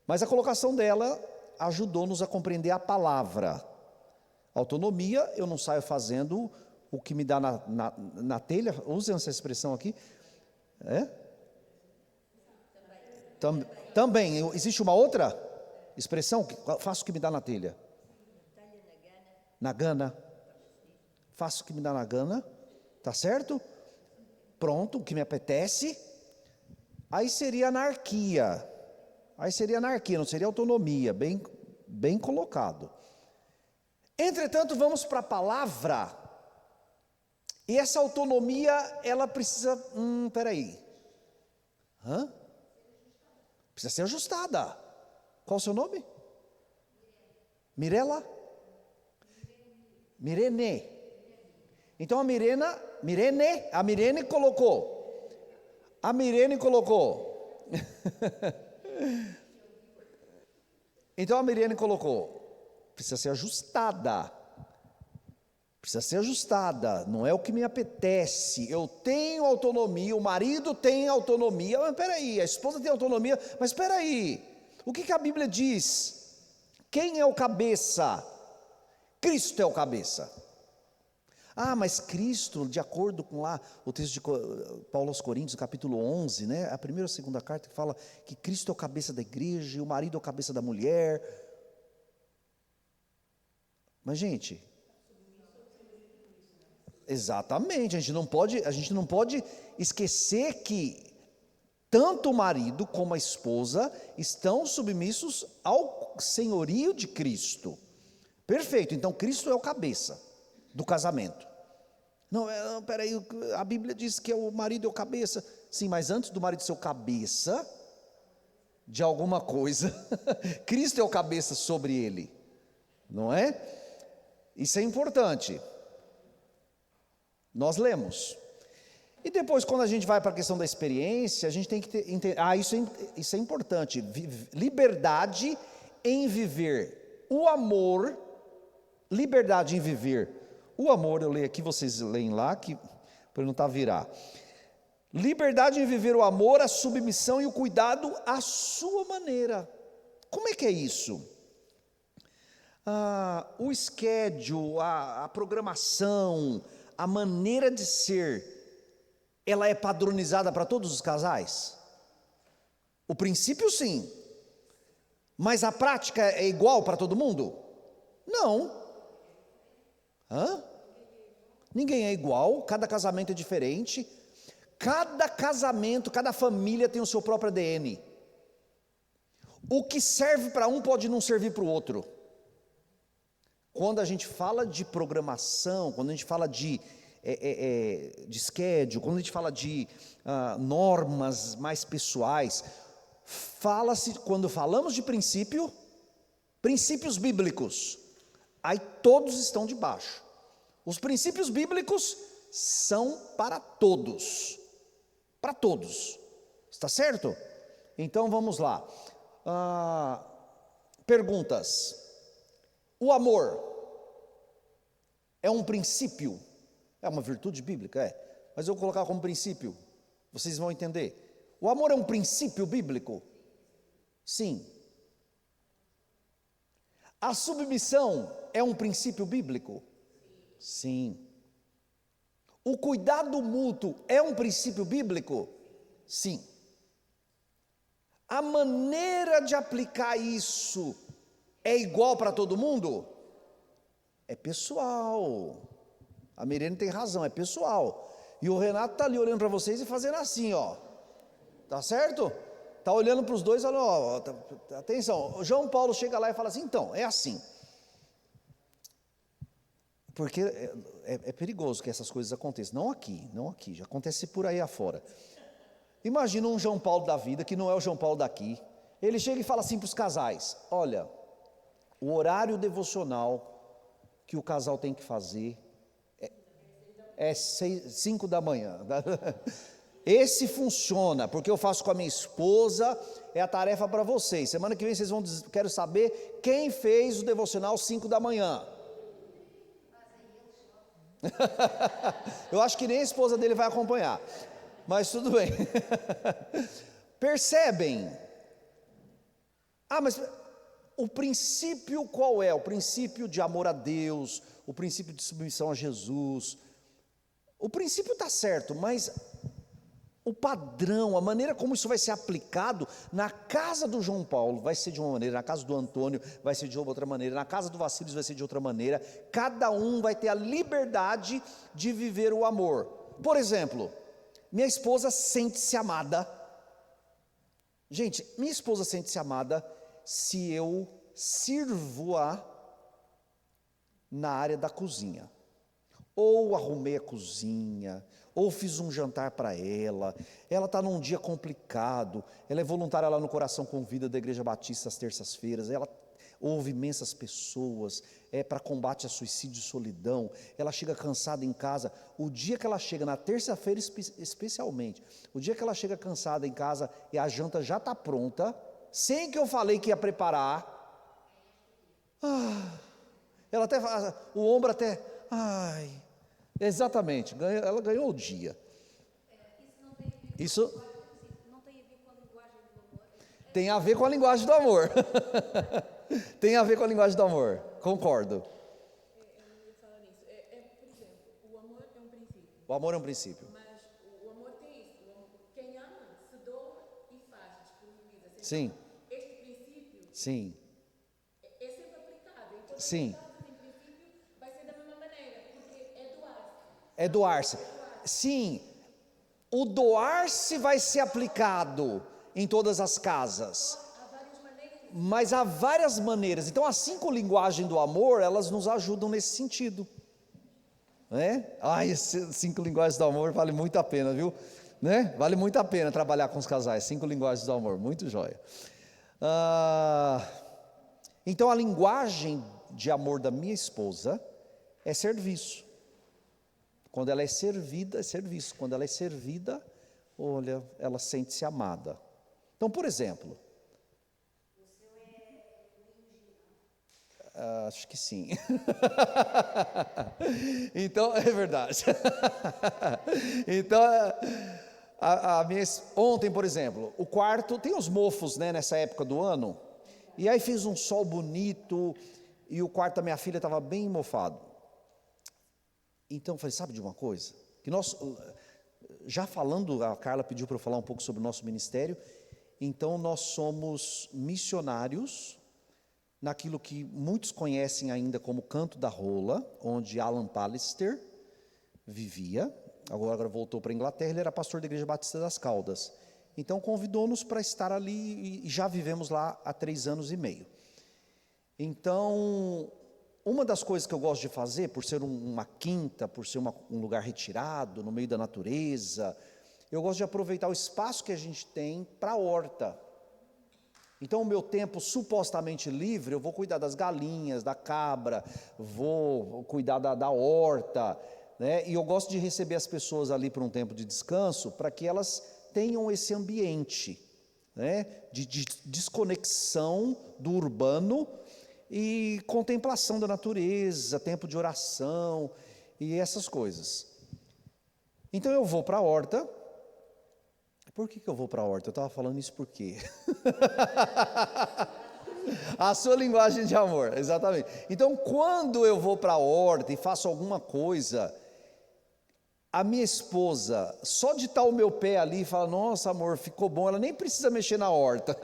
Mas a colocação dela ajudou-nos a compreender a palavra. Autonomia, eu não saio fazendo o que me dá na telha, usem essa expressão aqui. Também, existe uma outra expressão, faço o que me dá na telha. Na gana. faço o que me dá na gana, tá certo? Pronto, o que me apetece. Aí seria anarquia. Não seria autonomia, bem colocado. Entretanto, vamos para a palavra. E essa autonomia, ela precisa, precisa ser ajustada. Qual o seu nome? Mirela? Mirene. Então a Mirene colocou. Então a Mirene colocou. Precisa ser ajustada. Não é o que me apetece. Eu tenho autonomia, o marido tem autonomia. Mas peraí, a esposa tem autonomia. Mas peraí, o que a Bíblia diz? Quem é o cabeça? Cristo é o cabeça. Mas Cristo, de acordo com lá o texto de Paulo aos Coríntios, capítulo 11, né, a primeira ou a segunda carta que fala que Cristo é o cabeça da igreja e o marido é o cabeça da mulher. Mas gente, exatamente, a gente não pode esquecer que tanto o marido como a esposa estão submissos ao senhorio de Cristo. Perfeito, então Cristo é o cabeça do casamento. Não, peraí, a Bíblia diz que o marido é o cabeça. Sim, mas antes do marido ser o cabeça de alguma coisa, Cristo é o cabeça sobre ele, não é? Isso é importante. Nós lemos. E depois, quando a gente vai para a questão da experiência, a gente tem que ter, isso é importante. Liberdade em viver o amor. Liberdade em viver o amor, eu leio aqui, vocês leem lá, para não estar virar. Liberdade em viver o amor, a submissão e o cuidado à sua maneira. Como é que é isso? O schedule, a programação, a maneira de ser, ela é padronizada para todos os casais? O princípio sim, mas a prática é igual para todo mundo? Não. Ninguém é igual, cada casamento é diferente, cada casamento, cada família tem o seu próprio ADN. O que serve para um pode não servir para o outro. Quando a gente fala de programação, quando a gente fala de schedule, quando a gente fala de normas mais pessoais, quando falamos de princípios bíblicos, aí todos estão debaixo. Os princípios bíblicos são para todos. Para todos. Está certo? Então vamos lá. Perguntas. O amor é um princípio? É uma virtude bíblica? É. Mas eu vou colocar como princípio. Vocês vão entender. O amor é um princípio bíblico? Sim. A submissão é um princípio bíblico? Sim. O cuidado mútuo é um princípio bíblico? Sim. A maneira de aplicar isso é igual para todo mundo? É pessoal. A Mirene tem razão, é pessoal. E o Renato está ali olhando para vocês e fazendo assim, ó. Tá certo? Está olhando para os dois, falando, ó, atenção. O João Paulo chega lá e fala assim, então, é assim. Porque é perigoso que essas coisas aconteçam. Não aqui, já acontece por aí afora. Imagina um João Paulo da vida, que não é o João Paulo daqui. Ele chega e fala assim para os casais, olha, o horário devocional que o casal tem que fazer é 5 da manhã. Esse funciona, porque eu faço com a minha esposa, é a tarefa para vocês. Semana que vem vocês vão dizer, quero saber quem fez o devocional 5 da manhã. Eu acho que nem a esposa dele vai acompanhar, mas tudo bem. Percebem? Mas o princípio qual é? O princípio de amor a Deus, o princípio de submissão a Jesus. O princípio está certo, mas o padrão, a maneira como isso vai ser aplicado na casa do João Paulo vai ser de uma maneira, na casa do Antônio vai ser de outra maneira, na casa do Vassílios vai ser de outra maneira. Cada um vai ter a liberdade de viver o amor. Por exemplo, minha esposa sente-se amada. Gente, minha esposa sente-se amada se eu sirvo-a na área da cozinha. Ou arrumei a cozinha, ou fiz um jantar para ela está num dia complicado, ela é voluntária lá no Coração Convida da Igreja Batista às terças-feiras, ela ouve imensas pessoas, para combate a suicídio e solidão, ela chega cansada em casa, o dia que ela chega, na terça-feira especialmente, o dia que ela chega cansada em casa e a janta já está pronta, sem que eu falei que ia preparar, ela até, o ombro até, exatamente, ela ganhou o dia. Isso não tem a ver com a linguagem do amor? Tem a ver com a linguagem do amor. Tem a ver com a linguagem do amor, concordo. Eu ia falar nisso. Por exemplo, o amor é um princípio. O amor é um princípio. Mas o amor tem isso. Quem ama se doa e faz, disponibiliza. Sim. Este princípio Sim. é sempre aplicado. Então, Sim. em princípio, vai ser da mesma maneira, porque é doar-se. É doar-se. Sim. O doar-se vai ser aplicado em todas as casas. Mas há várias maneiras. Então as 5 linguagens do amor, elas nos ajudam nesse sentido. Essas 5 linguagens do amor vale muito a pena, viu? Vale muito a pena trabalhar com os casais. 5 linguagens do amor, muito jóia. Então a linguagem de amor da minha esposa é serviço. Quando ela é servida, é serviço. Quando ela é servida, olha, ela sente-se amada. Então, por exemplo, acho que sim. Então, é verdade. Então, ontem, por exemplo, o quarto, tem os mofos, nessa época do ano, e aí fez um sol bonito, e o quarto da minha filha estava bem mofado. Então, eu falei, sabe de uma coisa? Que nós, já falando, a Carla pediu para eu falar um pouco sobre o nosso ministério, então nós somos missionários, naquilo que muitos conhecem ainda como Canto da Rola, onde Alan Pallister vivia, agora voltou para a Inglaterra, ele era pastor da Igreja Batista das Caldas. Então convidou-nos para estar ali e já vivemos lá há 3 anos e meio. Então, uma das coisas que eu gosto de fazer, por ser uma quinta, por ser um lugar retirado, no meio da natureza, eu gosto de aproveitar o espaço que a gente tem para a horta. Então, o meu tempo supostamente livre, eu vou cuidar das galinhas, da cabra, vou cuidar da horta, e eu gosto de receber as pessoas ali por um tempo de descanso, para que elas tenham esse ambiente, de desconexão do urbano e contemplação da natureza, tempo de oração e essas coisas. Então, eu vou para a horta. Por que eu vou para a horta? Eu estava falando isso por quê? A sua linguagem de amor, exatamente. Então, quando eu vou para a horta e faço alguma coisa, a minha esposa, só de estar o meu pé ali, fala, nossa amor, ficou bom, ela nem precisa mexer na horta.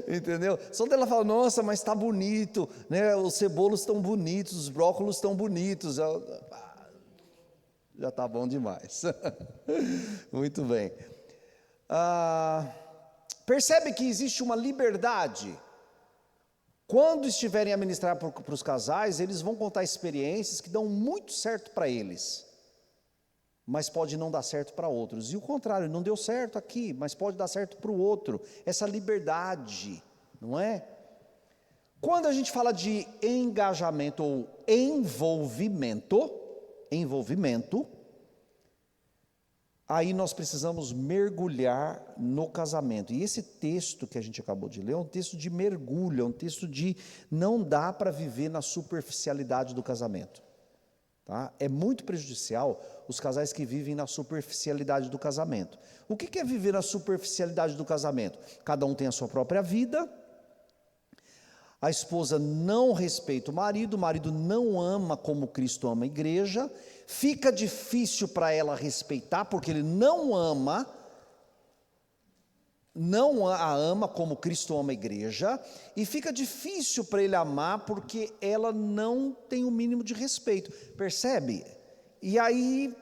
Entendeu? Só dela fala, nossa, mas está bonito, os cebolos estão bonitos, os brócolos estão bonitos. Já está bom demais. Muito bem. Percebe que existe uma liberdade. Quando estiverem a ministrar para os casais, eles vão contar experiências que dão muito certo para eles, mas pode não dar certo para outros. E o contrário, não deu certo aqui, mas pode dar certo para o outro. Essa liberdade, não é? Quando a gente fala de engajamento ou envolvimento, aí nós precisamos mergulhar no casamento. E esse texto que a gente acabou de ler é um texto de mergulho, é um texto de não dá para viver na superficialidade do casamento. Tá? É muito prejudicial os casais que vivem na superficialidade do casamento. O que é viver na superficialidade do casamento? Cada um tem a sua própria vida, a esposa não respeita o marido não ama como Cristo ama a igreja, fica difícil para ela respeitar, porque ele não a ama como Cristo ama a igreja, e fica difícil para ele amar, porque ela não tem o mínimo de respeito, percebe? E aí,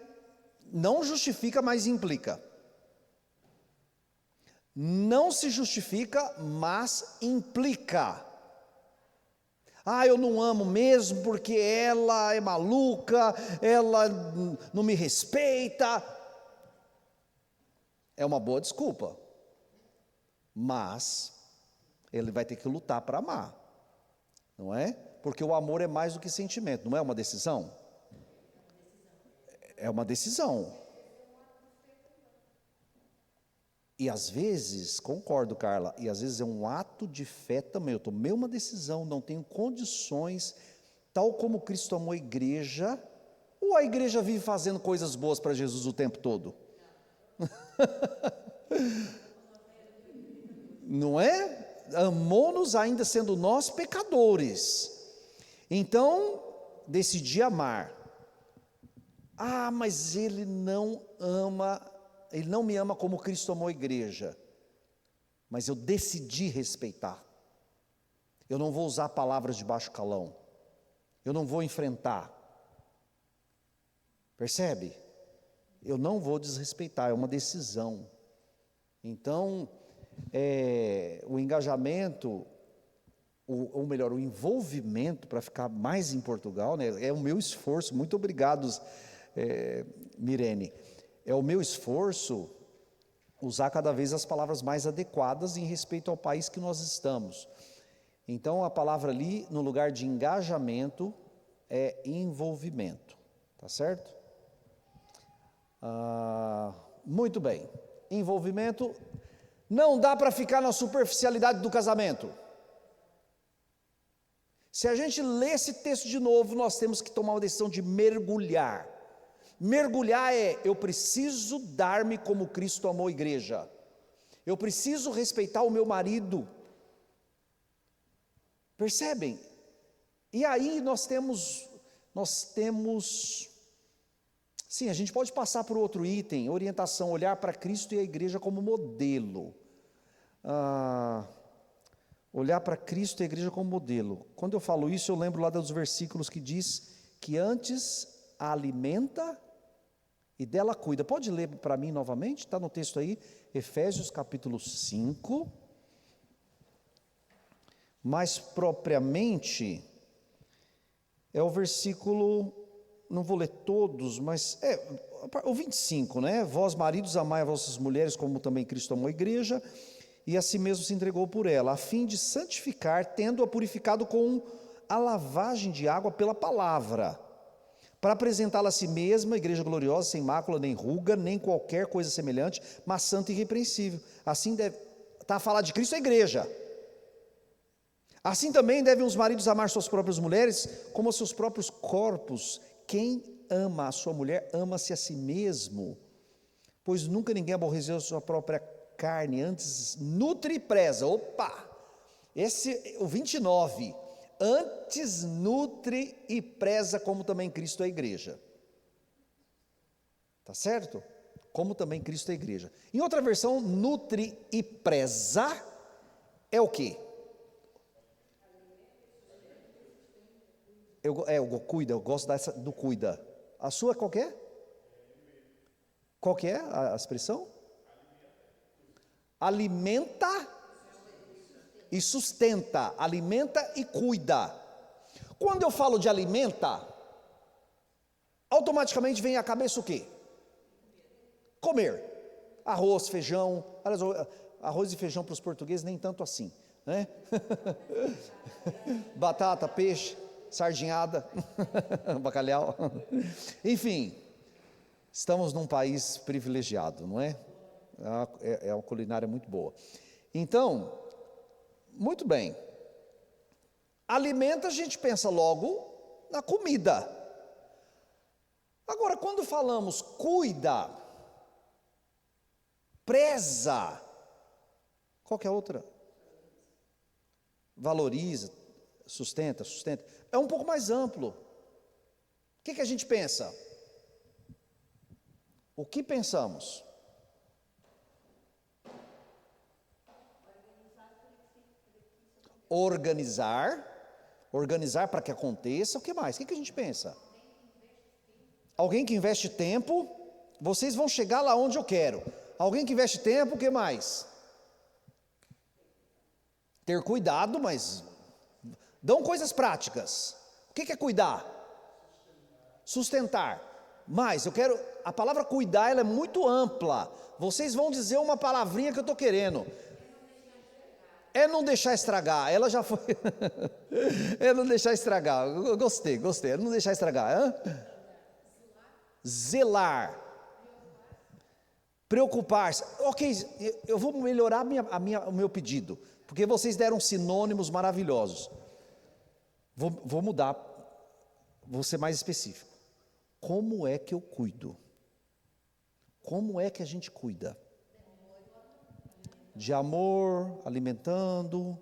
não justifica, mas implica. Não se justifica, mas implica. Eu não amo mesmo porque ela é maluca, ela não me respeita. É uma boa desculpa, mas ele vai ter que lutar para amar, não é? Porque o amor é mais do que sentimento, não é uma decisão? É uma decisão. E às vezes, concordo, Carla, e às vezes é um ato de fé também. Eu tomei uma decisão, não tenho condições, tal como Cristo amou a igreja, ou a igreja vive fazendo coisas boas para Jesus o tempo todo? Não é? Amou-nos ainda sendo nós pecadores. Então, decidi amar. Mas ele não me ama como Cristo amou a igreja. Mas eu decidi respeitar. Eu não vou usar palavras de baixo calão. Eu não vou enfrentar. Percebe? Eu não vou desrespeitar, é uma decisão. Então, o engajamento, ou melhor, o envolvimento, para ficar mais em Portugal, né, é o meu esforço. Muito obrigado, Mirene. É o meu esforço usar cada vez as palavras mais adequadas em respeito ao país que nós estamos. Então, a palavra ali, no lugar de engajamento, é envolvimento. Tá certo? Muito bem. Envolvimento. Não dá para ficar na superficialidade do casamento. Se a gente lê esse texto de novo, nós temos que tomar uma decisão de mergulhar. Mergulhar eu preciso dar-me como Cristo amou a igreja. Eu preciso respeitar o meu marido. Percebem? E aí nós temos, sim, a gente pode passar por outro item, orientação, olhar para Cristo e a igreja como modelo. Olhar para Cristo e a igreja como modelo. Quando eu falo isso, eu lembro lá dos versículos que diz que antes a alimenta e dela cuida. Pode ler para mim novamente? Está no texto aí, Efésios capítulo 5. Mais propriamente, é o versículo, não vou ler todos, mas o 25, né? Vós maridos amai as vossas mulheres como também Cristo amou a igreja, e a si mesmo se entregou por ela, a fim de santificar, tendo-a purificado com a lavagem de água pela palavra, para apresentá-la a si mesma, igreja gloriosa, sem mácula, nem ruga, nem qualquer coisa semelhante, mas santa e irrepreensível. Assim está a falar de Cristo a igreja. Assim também devem os maridos amar suas próprias mulheres, como os seus próprios corpos. Quem ama a sua mulher, ama-se a si mesmo, pois nunca ninguém aborreceu a sua própria carne, antes nutre e preza. O 29, antes nutre e preza, como também Cristo a igreja. Tá certo? Como também Cristo a igreja. Em outra versão, nutre e preza é o quê? Eu gosto do cuida. A sua qual que é? Qual que é a expressão? Alimenta e sustenta. Alimenta e cuida. Quando eu falo de alimenta, automaticamente vem à cabeça o quê? Comer. Arroz, feijão. Arroz e feijão para os portugueses nem tanto assim, né? Batata, peixe, sardinhada, bacalhau. Enfim, estamos num país privilegiado, não é? É uma culinária muito boa. Então, muito bem. Alimenta, a gente pensa logo na comida. Agora, quando falamos cuida, preza, qual que é a outra? Valoriza. Sustenta. É um pouco mais amplo. O que a gente pensa? O que pensamos? Organizar para que aconteça. O que mais? O que a gente pensa? Alguém que investe tempo. Vocês vão chegar lá onde eu quero. Alguém que investe tempo, o que mais? Ter cuidado, mas dão coisas práticas. O que é cuidar? Sustentar. Mas a palavra cuidar, ela é muito ampla. Vocês vão dizer uma palavrinha que eu estou querendo. É não deixar estragar. Ela já foi. É não deixar estragar. Eu gostei. É não deixar estragar. Hã? Zelar. Preocupar-se. Ok, eu vou melhorar o meu pedido, porque vocês deram sinônimos maravilhosos. Vou mudar, vou ser mais específico. Como é que eu cuido? Como é que a gente cuida? De amor, alimentando.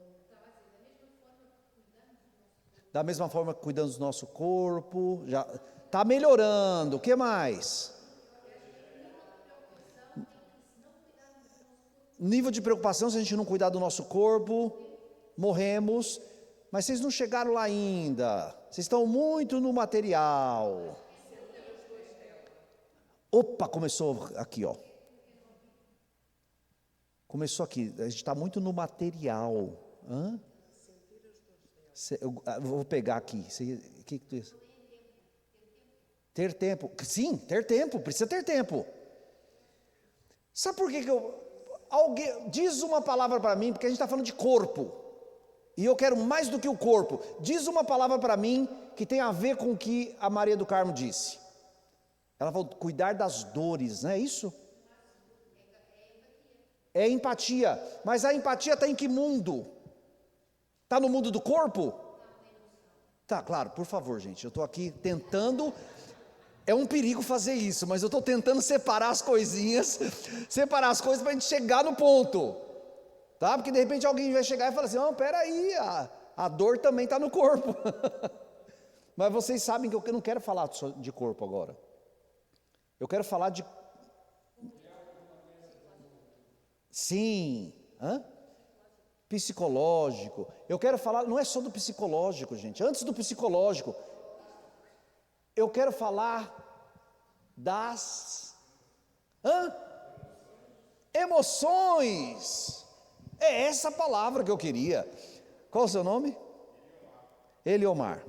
Da mesma forma que cuidamos do nosso corpo. Já está melhorando. O que mais? Nível de preocupação, se a gente não cuidar do nosso corpo, morremos. Mas vocês não chegaram lá ainda. Vocês estão muito no material. Opa, começou aqui, ó. Começou aqui. A gente está muito no material. Hã? Eu vou pegar aqui. Ter tempo. Sim, ter tempo. Precisa ter tempo. Sabe por que alguém diz uma palavra para mim, porque a gente está falando de corpo, e eu quero mais do que o corpo. Diz uma palavra para mim que tem a ver com o que a Maria do Carmo disse. Ela falou cuidar das dores, não é isso? É empatia, mas a empatia está em que mundo? Está no mundo do corpo? Tá, claro, por favor, gente, eu estou aqui tentando. É um perigo fazer isso, mas eu estou tentando separar as coisinhas, separar as coisas para a gente chegar no ponto, tá? Porque de repente alguém vai chegar e falar assim: não, peraí, a dor também está no corpo. Mas vocês sabem que eu não quero falar só de corpo agora. Eu quero falar de. Sim, psicológico. Eu quero falar, não é só do psicológico, gente. Antes do psicológico, eu quero falar das emoções. É essa palavra que eu queria. Qual o seu nome? Eliomar.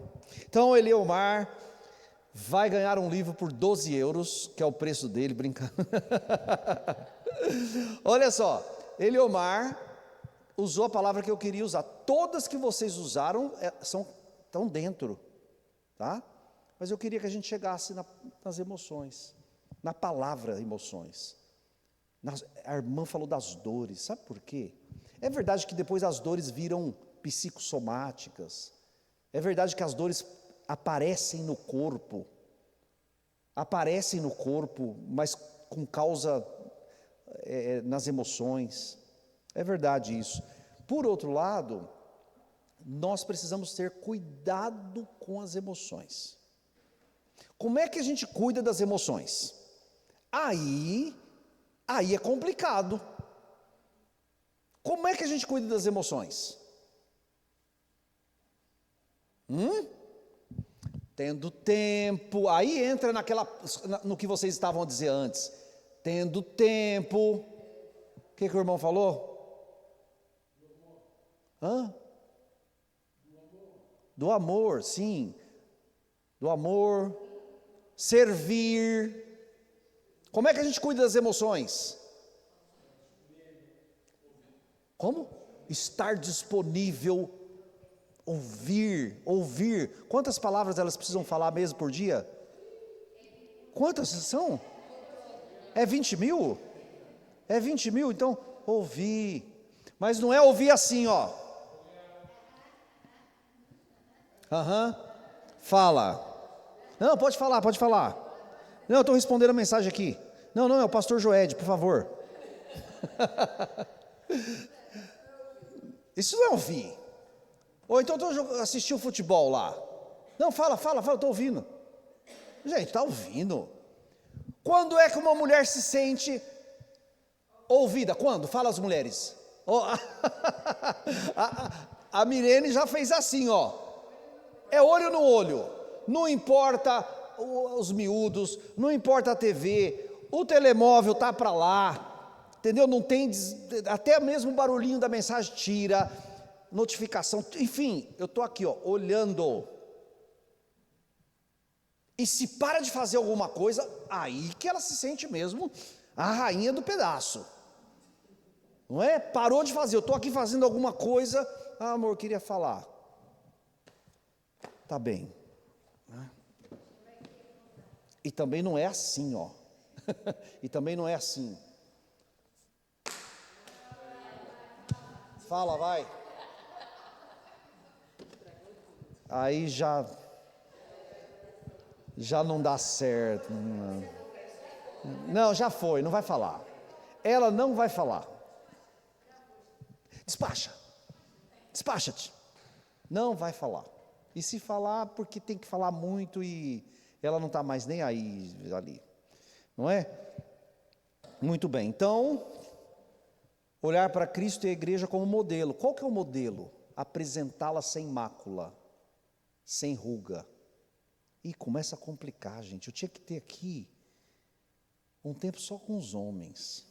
Então, Eliomar vai ganhar um livro por 12 euros, que é o preço dele, brincando. Olha só, Eliomar usou a palavra que eu queria usar. Todas que vocês usaram estão dentro, tá? Mas eu queria que a gente chegasse nas emoções, na palavra emoções. A irmã falou das dores, sabe por quê? É verdade que depois as dores viram psicossomáticas, é verdade que as dores aparecem no corpo, mas com causa nas emoções, é verdade isso. Por outro lado, nós precisamos ter cuidado com as emoções. Como é que a gente cuida das emoções? Aí é complicado. Como é que a gente cuida das emoções? Tendo tempo. Aí entra no que vocês estavam a dizer antes. Tendo tempo. O que o irmão falou? Do amor, sim. Do amor. Servir. Como é que a gente cuida das emoções? Como? Estar disponível, ouvir. Quantas palavras elas precisam falar mesmo por dia? Quantas são? É 20 mil? É 20 mil, então ouvir. Mas não é ouvir assim, ó. Fala. Não, pode falar. Não, eu estou respondendo a mensagem aqui. Não, é o pastor Joed, por favor. Isso não é ouvir. Ou então assistiu futebol lá. Não, fala, eu estou ouvindo. Gente, está ouvindo. Quando é que uma mulher se sente ouvida? Quando? Fala as mulheres. Oh, a Mirene já fez assim, ó. É olho no olho. Não importa os miúdos, não importa a TV, o telemóvel tá para lá, entendeu? Não tem, até mesmo o barulhinho da mensagem tira, notificação, enfim, eu tô aqui, ó, olhando. E se para de fazer alguma coisa, aí que ela se sente mesmo a rainha do pedaço. Não é? Parou de fazer, eu estou aqui fazendo alguma coisa, amor, queria falar. Tá bem. E também não é assim, ó. E também não é assim. Fala, vai. Aí já não dá certo. Não, já foi, não vai falar. Ela não vai falar. Despacha-te. Não vai falar. E se falar, porque tem que falar muito e ela não está mais nem aí, ali. Não é? Muito bem. Então, olhar para Cristo e a igreja como modelo. Qual que é o modelo? Apresentá-la sem mácula, sem ruga. E começa a complicar, gente. Eu tinha que ter aqui um tempo só com os homens.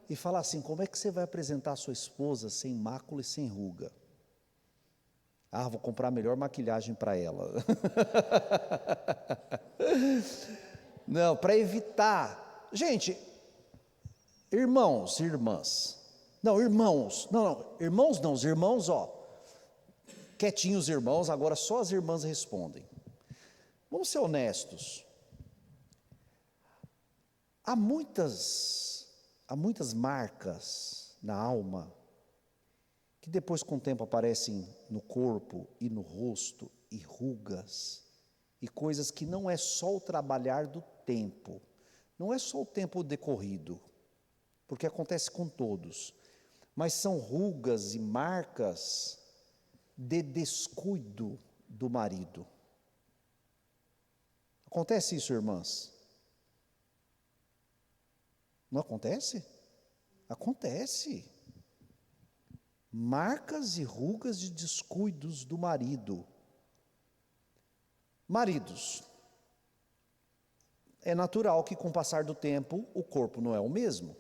E falar assim, como é que você vai apresentar a sua esposa sem mácula e sem ruga? Ah, vou comprar a melhor maquilhagem para ela. Não, para evitar. Gente, irmãos, irmãs. Não, irmãos. Não, irmãos não, os irmãos, ó. Quietinhos irmãos, agora só as irmãs respondem. Vamos ser honestos. Há muitas marcas na alma que depois com o tempo aparecem no corpo e no rosto, e rugas, e coisas que não é só o trabalhar do tempo, não é só o tempo decorrido, porque acontece com todos, mas são rugas e marcas de descuido do marido. Acontece isso, irmãs? Não acontece? Acontece. Marcas e rugas de descuidos do marido. Maridos, é natural que com o passar do tempo o corpo não é o mesmo.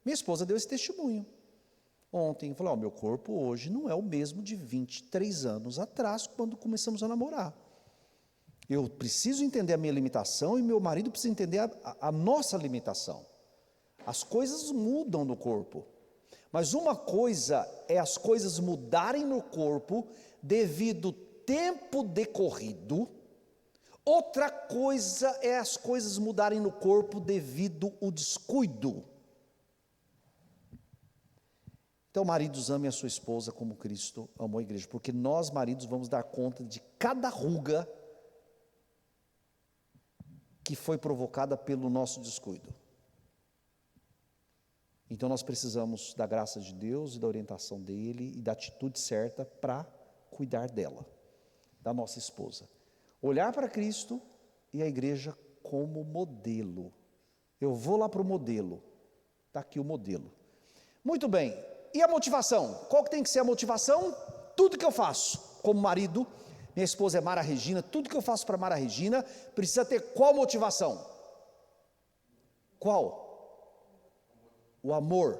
Minha esposa deu esse testemunho ontem, falou, meu corpo hoje não é o mesmo de 23 anos atrás, quando começamos a namorar. Eu preciso entender a minha limitação e meu marido precisa entender a nossa limitação. As coisas mudam no corpo. Mas uma coisa é as coisas mudarem no corpo devido ao tempo decorrido, outra coisa é as coisas mudarem no corpo devido ao descuido. Então, maridos, amem a sua esposa como Cristo amou a igreja, porque nós, maridos, vamos dar conta de cada ruga que foi provocada pelo nosso descuido. Então nós precisamos da graça de Deus e da orientação dele e da atitude certa para cuidar dela, da nossa esposa. Olhar para Cristo e a igreja como modelo. Eu vou lá para o modelo. Está aqui o modelo. Muito bem. E a motivação? Qual que tem que ser a motivação? Tudo que eu faço como marido, minha esposa é Mara Regina, tudo que eu faço para Mara Regina precisa ter qual motivação? Qual? O amor.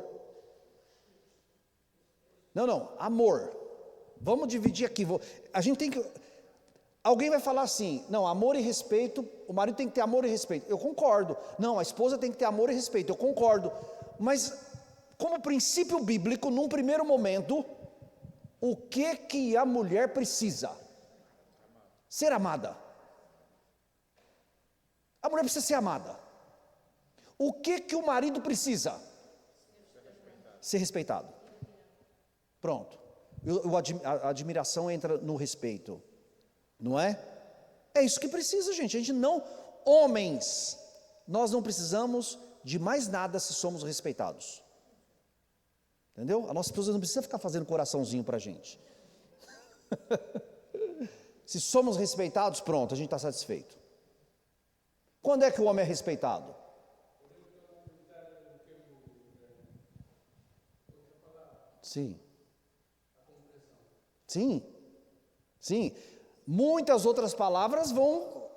Não, amor. Vamos dividir aqui. A gente tem que... Alguém vai falar assim, não, amor e respeito, o marido tem que ter amor e respeito. Eu concordo. Não, a esposa tem que ter amor e respeito. Eu concordo. Mas, como princípio bíblico, num primeiro momento, o que a mulher precisa? Ser amada. A mulher precisa ser amada. O que o marido precisa? Ser respeitado. Pronto. A admiração entra no respeito. Não é? É isso que precisa, gente. A gente não... Homens, nós não precisamos de mais nada se somos respeitados. Entendeu? A nossa esposa não precisa ficar fazendo coraçãozinho para a gente. Se somos respeitados, pronto, a gente está satisfeito. Quando é que o homem é respeitado? Sim. Sim. Sim. Muitas outras palavras vão...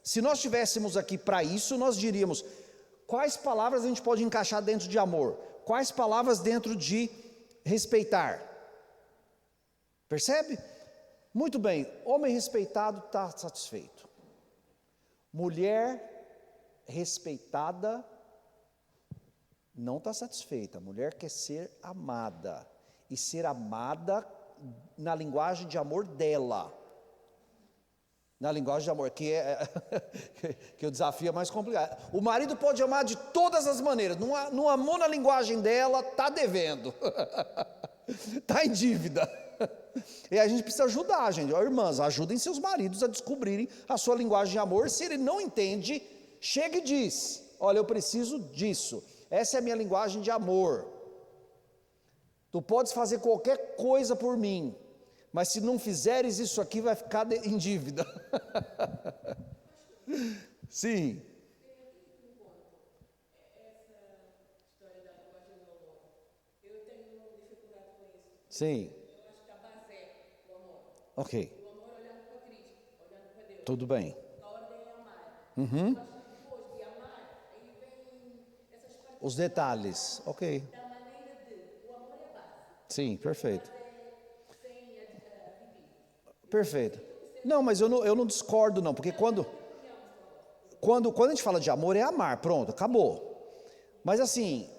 Se nós estivéssemos aqui para isso, nós diríamos: quais palavras a gente pode encaixar dentro de amor? Quais palavras dentro de respeitar? Percebe? Muito bem, homem respeitado está satisfeito. Mulher respeitada não está satisfeita. Mulher quer ser amada. E ser amada na linguagem de amor dela. Na linguagem de amor, que o desafio é mais complicado. O marido pode amar de todas as maneiras. Não amou na linguagem dela, está devendo. Está em dívida. E a gente precisa ajudar, gente. Ó, irmãs, ajudem seus maridos a descobrirem a sua linguagem de amor. Se ele não entende, chega e diz: olha, eu preciso disso. Essa é a minha linguagem de amor. Tu podes fazer qualquer coisa por mim, mas se não fizeres isso aqui, vai ficar em dívida. Sim. Sim. Ok. Tudo bem. Uhum. Os detalhes. Ok. Sim, perfeito. Perfeito. Não, mas eu não discordo não, porque quando a gente fala de amor é amar, pronto, acabou. Mas assim,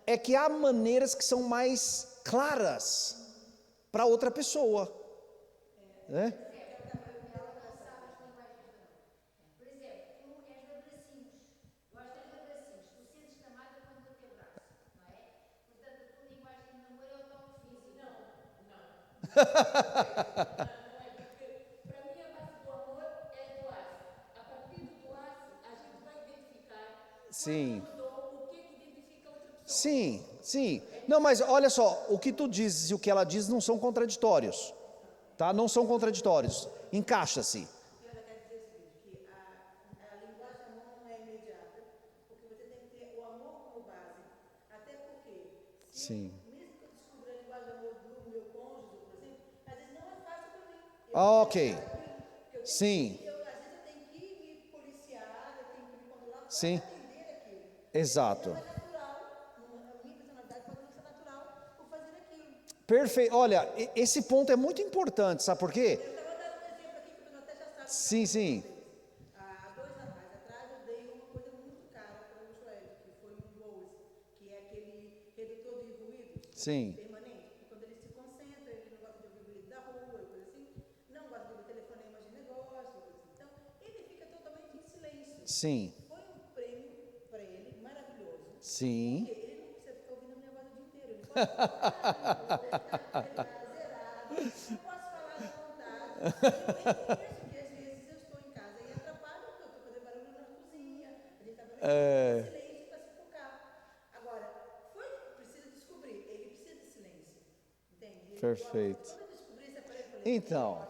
é que há maneiras que são mais claras para outra pessoa, né? Sim. Sim, sim. Não, mas olha só, o que tu dizes e o que ela diz não são contraditórios, tá? Não são contraditórios. Encaixa-se. Sim. Ah, ok. Sim. Sim. Exato. Perfeito. Olha, esse ponto é muito importante, sabe por quê? Sim, sim. Há 2 anos atrás eu dei uma coisa muito cara para o Joel, que foi um Bose, que é aquele redutor de ruídos Sim. permanente, que quando ele se concentra, ele não gosta de ouvir ruído da rua, coisa assim, não gosta de ouvir telefonemas de negócio, coisa assim. Então, ele fica totalmente em silêncio. Sim. Foi um prêmio para ele, maravilhoso. Sim. Porque ele não precisa ficar ouvindo a minha voz o dia inteiro. Ele pode falar, ele está zerado, eu posso falar à vontade. Eu reconheço que às vezes eu estou em casa e atrapalho, porque eu estou fazendo barulho na cozinha, a gente está fazendo silêncio para se focar. Agora, precisa descobrir, ele precisa de silêncio, entende? Perfeito. Quando eu descobri esse aparelho, eu falei: Então,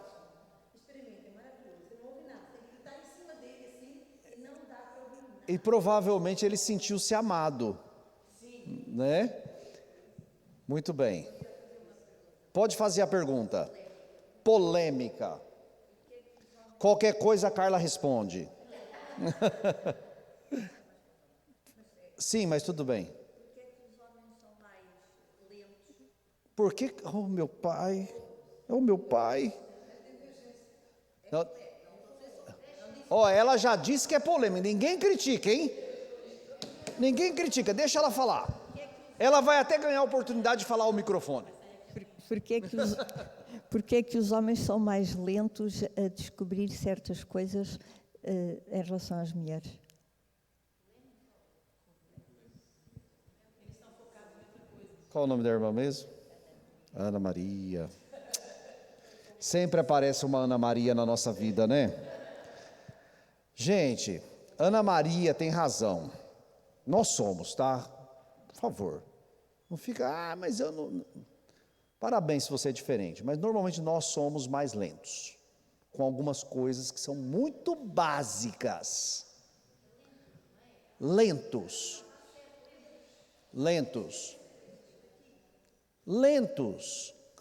experimenta, é maravilhoso, você não ouve nada, você tem que estar em cima dele assim e não dá para ouvir nada. e provavelmente ele sentiu-se amado, né? Muito bem. Pode fazer a pergunta. Polêmica. Qualquer coisa a Carla responde. Sim, mas tudo bem. Por que? Oh, meu pai. Oh, meu pai. Não. Ó, ela já disse que é polêmica. Ninguém critica, hein? Ninguém critica. Deixa ela falar. Ela vai até ganhar a oportunidade de falar ao microfone. Por que é que os homens são mais lentos a descobrir certas coisas em relação às mulheres? Qual o nome da irmã mesmo? Ana Maria. Sempre aparece uma Ana Maria na nossa vida, né? Gente, Ana Maria tem razão. Nós somos, tá? Por favor. Não fica, mas eu não... Parabéns se você é diferente, mas normalmente nós somos mais lentos, com algumas coisas que são muito básicas. Lentos.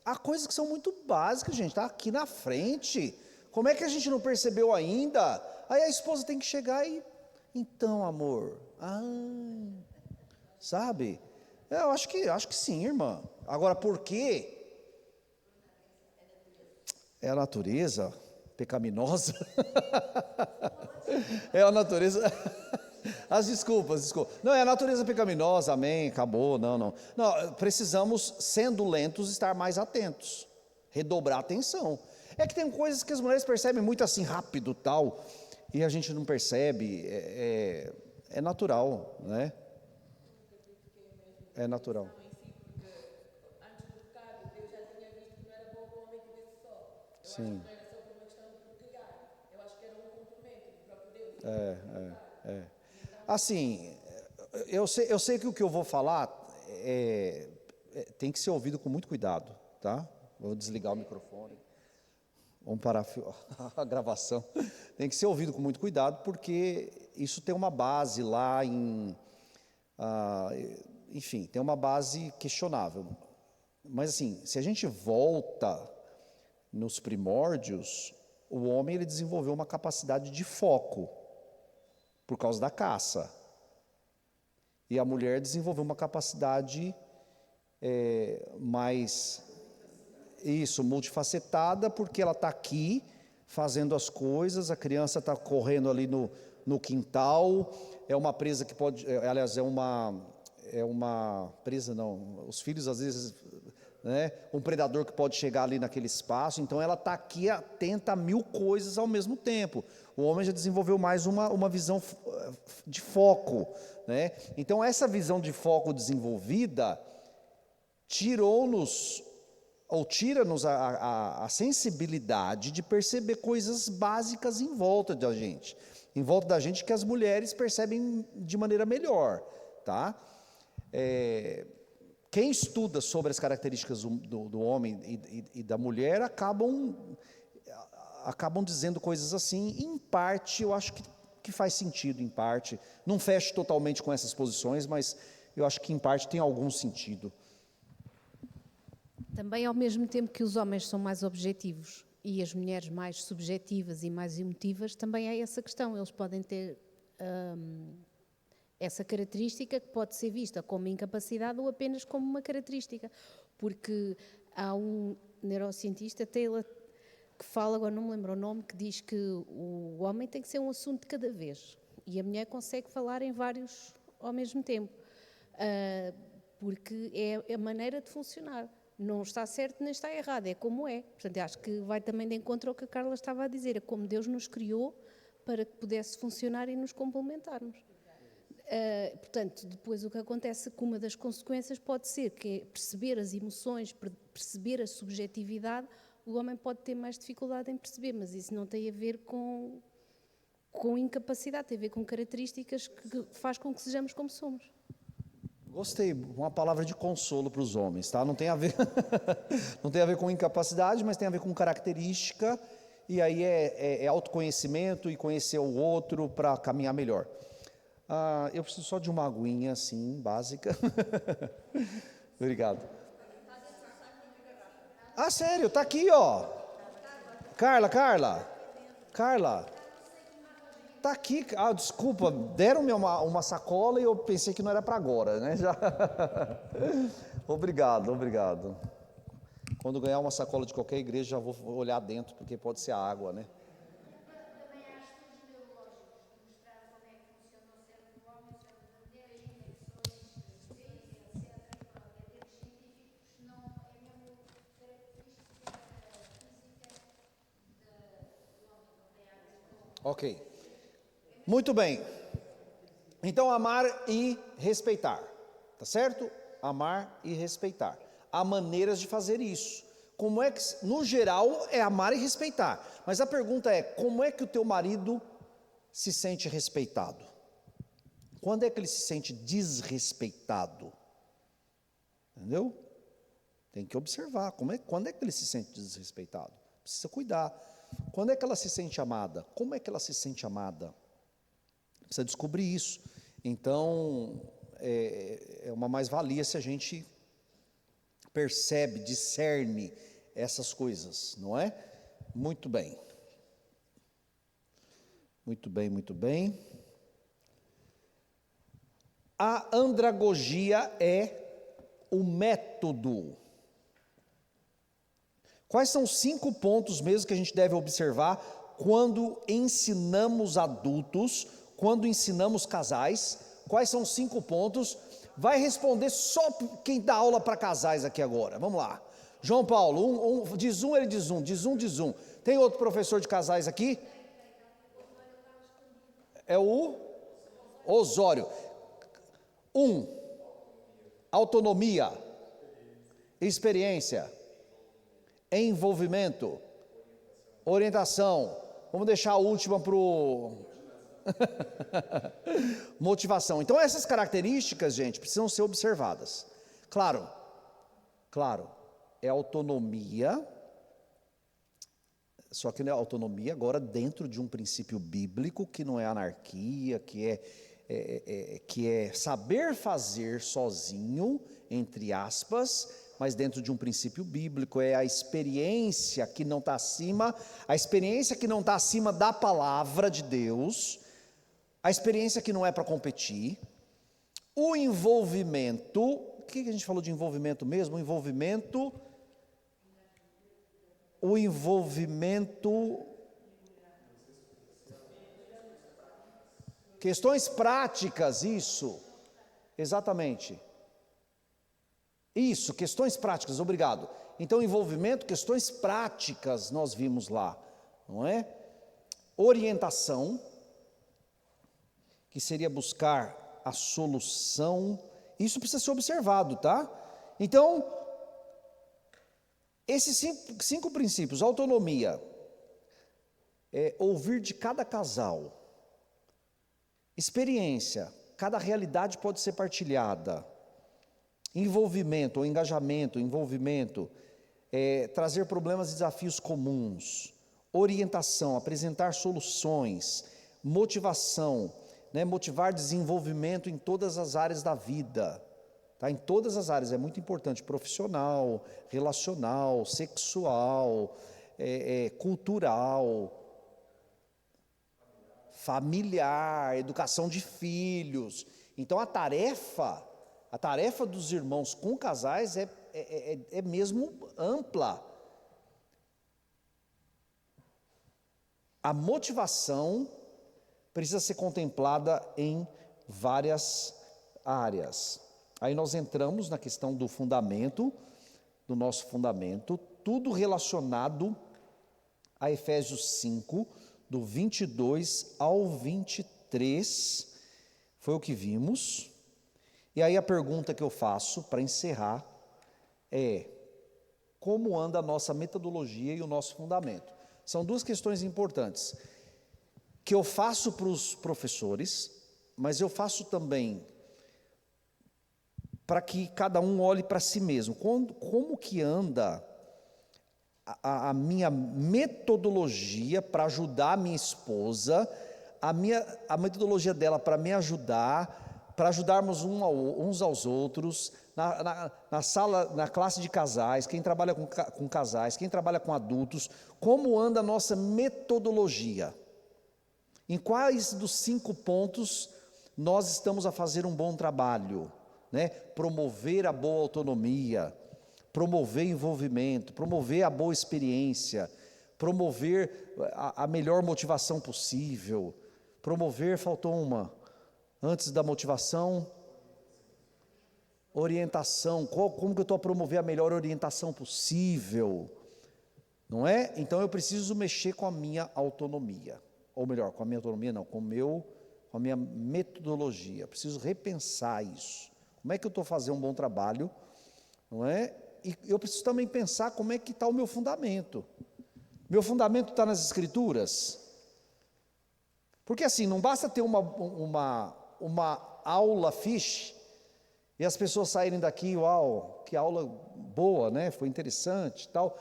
Há coisas que são muito básicas, gente, está aqui na frente. Como é que a gente não percebeu ainda? Aí a esposa tem que chegar e, então, amor, sabe? Eu acho que sim, irmã. Agora, por quê? É a natureza pecaminosa. É a natureza. As desculpas. Não, é a natureza pecaminosa, amém, acabou, não. Não, precisamos, sendo lentos, estar mais atentos, redobrar a atenção. É que tem coisas que as mulheres percebem muito assim, rápido, tal, e a gente não percebe, é natural, né? É natural. Sim. Assim, eu sei que o que eu vou falar tem que ser ouvido com muito cuidado, tá? Vou desligar o microfone. Vamos parar a gravação. Tem que ser ouvido com muito cuidado, porque isso tem uma base lá enfim, tem uma base questionável. Mas assim, se a gente volta nos primórdios, o homem ele desenvolveu uma capacidade de foco por causa da caça. E a mulher desenvolveu uma capacidade mais multifacetada, porque ela está aqui fazendo as coisas, a criança está correndo ali no quintal, é uma presa que pode, aliás, é uma presa não, os filhos às vezes, né, um predador que pode chegar ali naquele espaço, então ela está aqui atenta a 1000 coisas ao mesmo tempo. O homem já desenvolveu mais uma visão de foco, né? Então essa visão de foco desenvolvida tira-nos a sensibilidade de perceber coisas básicas em volta da gente que as mulheres percebem de maneira melhor, tá? Quem estuda sobre as características do homem e da mulher acabam dizendo coisas assim, e em parte eu acho que faz sentido, em parte, não fecho totalmente com essas posições, mas eu acho que em parte tem algum sentido. Também, ao mesmo tempo que os homens são mais objetivos e as mulheres mais subjetivas e mais emotivas, também é essa questão. Eles podem ter essa característica que pode ser vista como incapacidade ou apenas como uma característica. Porque há um neurocientista, Taylor, que fala, agora não me lembro o nome, que diz que o homem tem que ser um assunto de cada vez e a mulher consegue falar em vários ao mesmo tempo, porque é a maneira de funcionar. Não está certo nem está errado, é como é. Portanto, acho que vai também de encontro ao que a Carla estava a dizer, é como Deus nos criou para que pudesse funcionar e nos complementarmos. Portanto, depois o que acontece, que uma das consequências pode ser que é perceber as emoções, perceber a subjetividade, o homem pode ter mais dificuldade em perceber, mas isso não tem a ver com incapacidade, tem a ver com características que faz com que sejamos como somos. Gostei, uma palavra de consolo para os homens, tá? Não tem a ver, não tem a ver com incapacidade, mas tem a ver com característica, e aí é autoconhecimento e conhecer o outro para caminhar melhor. Eu preciso só de uma aguinha, assim, básica. Obrigado. Sério, tá aqui, ó. Carla. Tá aqui, desculpa, deram-me uma sacola e eu pensei que não era para agora, né? Já. Obrigado. Quando ganhar uma sacola de qualquer igreja, já vou olhar dentro, porque pode ser a água, né? Também há estudos neurológicos que mostraram como é que funciona o cérebro do homem, o cérebro da mulher, as infecções, etc. Em termos científicos, não é mesmo característica física do homem, não tem a ver com... Ok. Muito bem. Então, amar e respeitar, tá certo? Amar e respeitar. Há maneiras de fazer isso. Como é que, no geral, é amar e respeitar. Mas a pergunta é, como é que o teu marido se sente respeitado? Quando é que ele se sente desrespeitado? Entendeu? Tem que observar quando é que ele se sente desrespeitado. Precisa cuidar. Quando é que ela se sente amada? Como é que ela se sente amada? Precisa descobrir isso. Então, é uma mais-valia se a gente percebe, discerne essas coisas, não é? Muito bem. Muito bem, muito bem. A andragogia é o método. Quais são os 5 pontos mesmo que a gente deve observar quando ensinamos adultos, quando ensinamos casais? Quais são os 5 pontos? Vai responder só quem dá aula para casais aqui agora. Vamos lá. João Paulo, diz um, ele diz um, diz um, diz um. Tem outro professor de casais aqui? É o Osório. 1. Autonomia. Experiência. Envolvimento. Orientação. Vamos deixar a última para o... motivação. Então essas características, gente, precisam ser observadas. Claro, é autonomia, só que não é autonomia agora dentro de um princípio bíblico, que não é anarquia, que é saber fazer sozinho, entre aspas, mas dentro de um princípio bíblico, é a experiência que não está acima, da palavra de Deus, a experiência que não é para competir, o envolvimento. O que a gente falou de envolvimento mesmo? O envolvimento, questões práticas, isso, exatamente, isso, questões práticas, obrigado. Então, envolvimento, questões práticas, nós vimos lá, não é? Orientação, que seria buscar a solução, isso precisa ser observado, tá? Então, esses 5 princípios: autonomia, ouvir de cada casal, experiência, cada realidade pode ser partilhada, envolvimento ou engajamento, trazer problemas e desafios comuns, orientação, apresentar soluções, motivação, motivar desenvolvimento em todas as áreas da vida, tá? Em todas as áreas, é muito importante: profissional, relacional, sexual, cultural, familiar, educação de filhos. Então a tarefa dos irmãos com casais é mesmo ampla. A motivação precisa ser contemplada em várias áreas. Aí nós entramos na questão do fundamento, do nosso fundamento, tudo relacionado a Efésios 5, do 22 ao 23, foi o que vimos. E aí a pergunta que eu faço para encerrar é: como anda a nossa metodologia e o nosso fundamento? São 2 questões importantes, que eu faço para os professores, mas eu faço também para que cada um olhe para si mesmo. Como que anda a minha metodologia para ajudar a minha esposa, a metodologia dela para me ajudar, para ajudarmos uns aos outros, na sala, na classe de casais, quem trabalha com casais, quem trabalha com adultos, como anda a nossa metodologia? Em quais dos 5 pontos nós estamos a fazer um bom trabalho, né? Promover a boa autonomia, promover envolvimento, promover a boa experiência, promover a melhor motivação possível, faltou uma, antes da motivação, orientação, como que eu estou a promover a melhor orientação possível, não é? Então eu preciso mexer com a minha autonomia, ou melhor, com a minha autonomia não, com a minha metodologia, preciso repensar isso, como é que eu estou fazendo um bom trabalho, não é? E eu preciso também pensar como é que está o meu fundamento está nas Escrituras, porque assim, não basta ter uma aula fixe, E as pessoas saírem daqui, uau, que aula boa, né? Foi interessante e tal.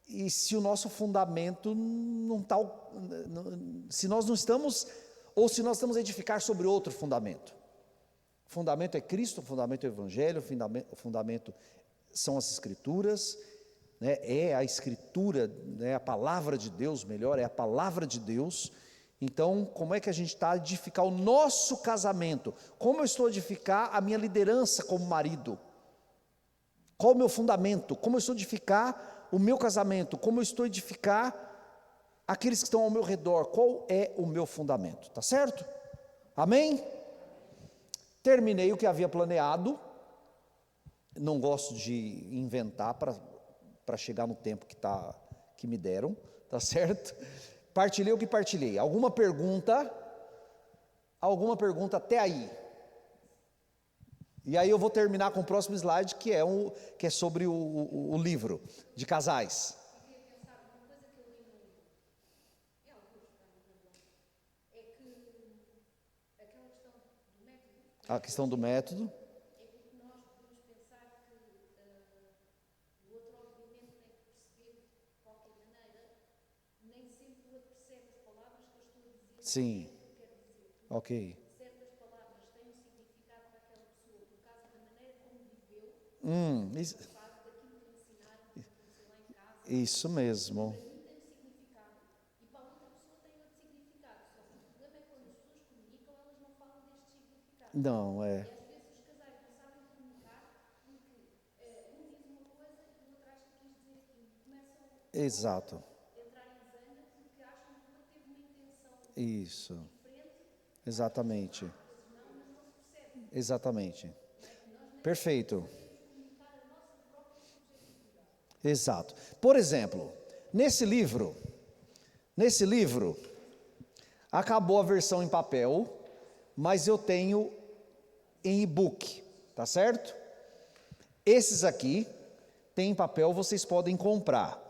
E se o nosso fundamento não está, se nós não estamos, ou se nós estamos a edificar sobre outro fundamento. O fundamento é Cristo, o fundamento é o Evangelho, o fundamento são as Escrituras, né? É a Escritura, né? A palavra de Deus, melhor, é a palavra de Deus. Então, como é que a gente está a edificar o nosso casamento? Como eu estou a edificar a minha liderança como marido? Qual o meu fundamento? Como eu estou a edificar o meu casamento? Como eu estou a edificar aqueles que estão ao meu redor? Qual é o meu fundamento? Tá certo? Amém? Terminei o que havia planeado. Não gosto de inventar para chegar no tempo que me deram, tá certo? Partilhei o que partilhei. Alguma pergunta até aí? E aí eu vou terminar com o próximo slide, que é sobre o livro de casais. A questão do método. Sim, ok. Certas palavras têm um significado para aquela pessoa, por causa da maneira como viveu, Isso, faz daquilo que ensinaram, que aconteceu lá em casa. isso mesmo. Para mim tem um significado e para a outra pessoa tem outro significado. Só que o problema é quando as pessoas comunicam, elas não falam deste significado. Não, E é. às vezes os casais não sabem comunicar porque um diz uma coisa e o outro acha que quis dizer aquilo. Começam Exato. a entrar em zanga porque acham que o outro teve uma intenção Isso. diferente. Exatamente. Exatamente. Perfeito. Exato. Por exemplo, nesse livro, acabou a versão em papel, mas eu tenho em e-book, tá certo? Esses aqui tem em papel, vocês podem comprar.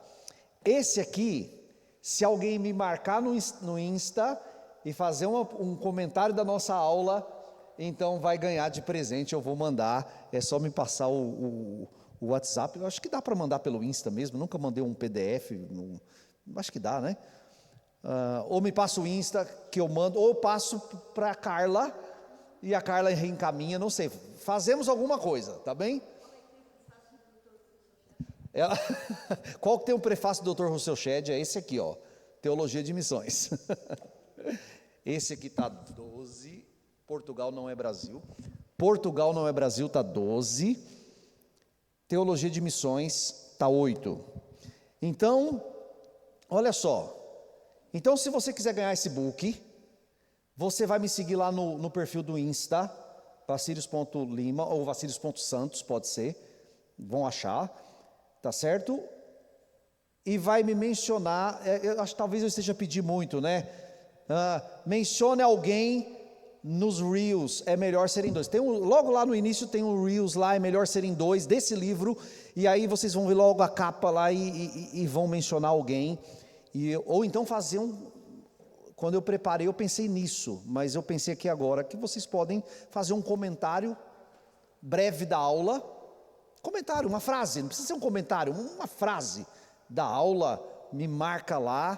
Esse aqui, se alguém me marcar no Insta e fazer um comentário da nossa aula, então vai ganhar de presente, eu vou mandar, é só me passar o WhatsApp, eu acho que dá para mandar pelo Insta mesmo, nunca mandei um PDF, acho que dá, né? Ou me passa o Insta que eu mando, ou eu passo para a Carla, e a Carla reencaminha, não sei, fazemos alguma coisa, tá bem? Qual que tem o prefácio do Dr. Rousseau Shedd? É esse aqui, ó, Teologia de Missões. Esse aqui está 12, Portugal não é Brasil. Portugal não é Brasil, está 12. Teologia de Missões está 8. Então, olha só. Então, se você quiser ganhar esse book, você vai me seguir lá no perfil do Insta, vacílios.lima ou vacílios.santos, pode ser, vão achar, tá certo? E vai me mencionar, eu acho que talvez eu esteja pedindo muito, né? Mencione alguém nos Reels, é melhor serem 2. Logo lá no início tem um Reels lá, é melhor serem 2, desse livro, e aí vocês vão ver logo a capa lá e vão mencionar alguém, ou então fazer quando eu preparei eu pensei nisso, mas eu pensei aqui agora que vocês podem fazer um comentário breve da aula, comentário, uma frase, não precisa ser um comentário, uma frase da aula, me marca lá,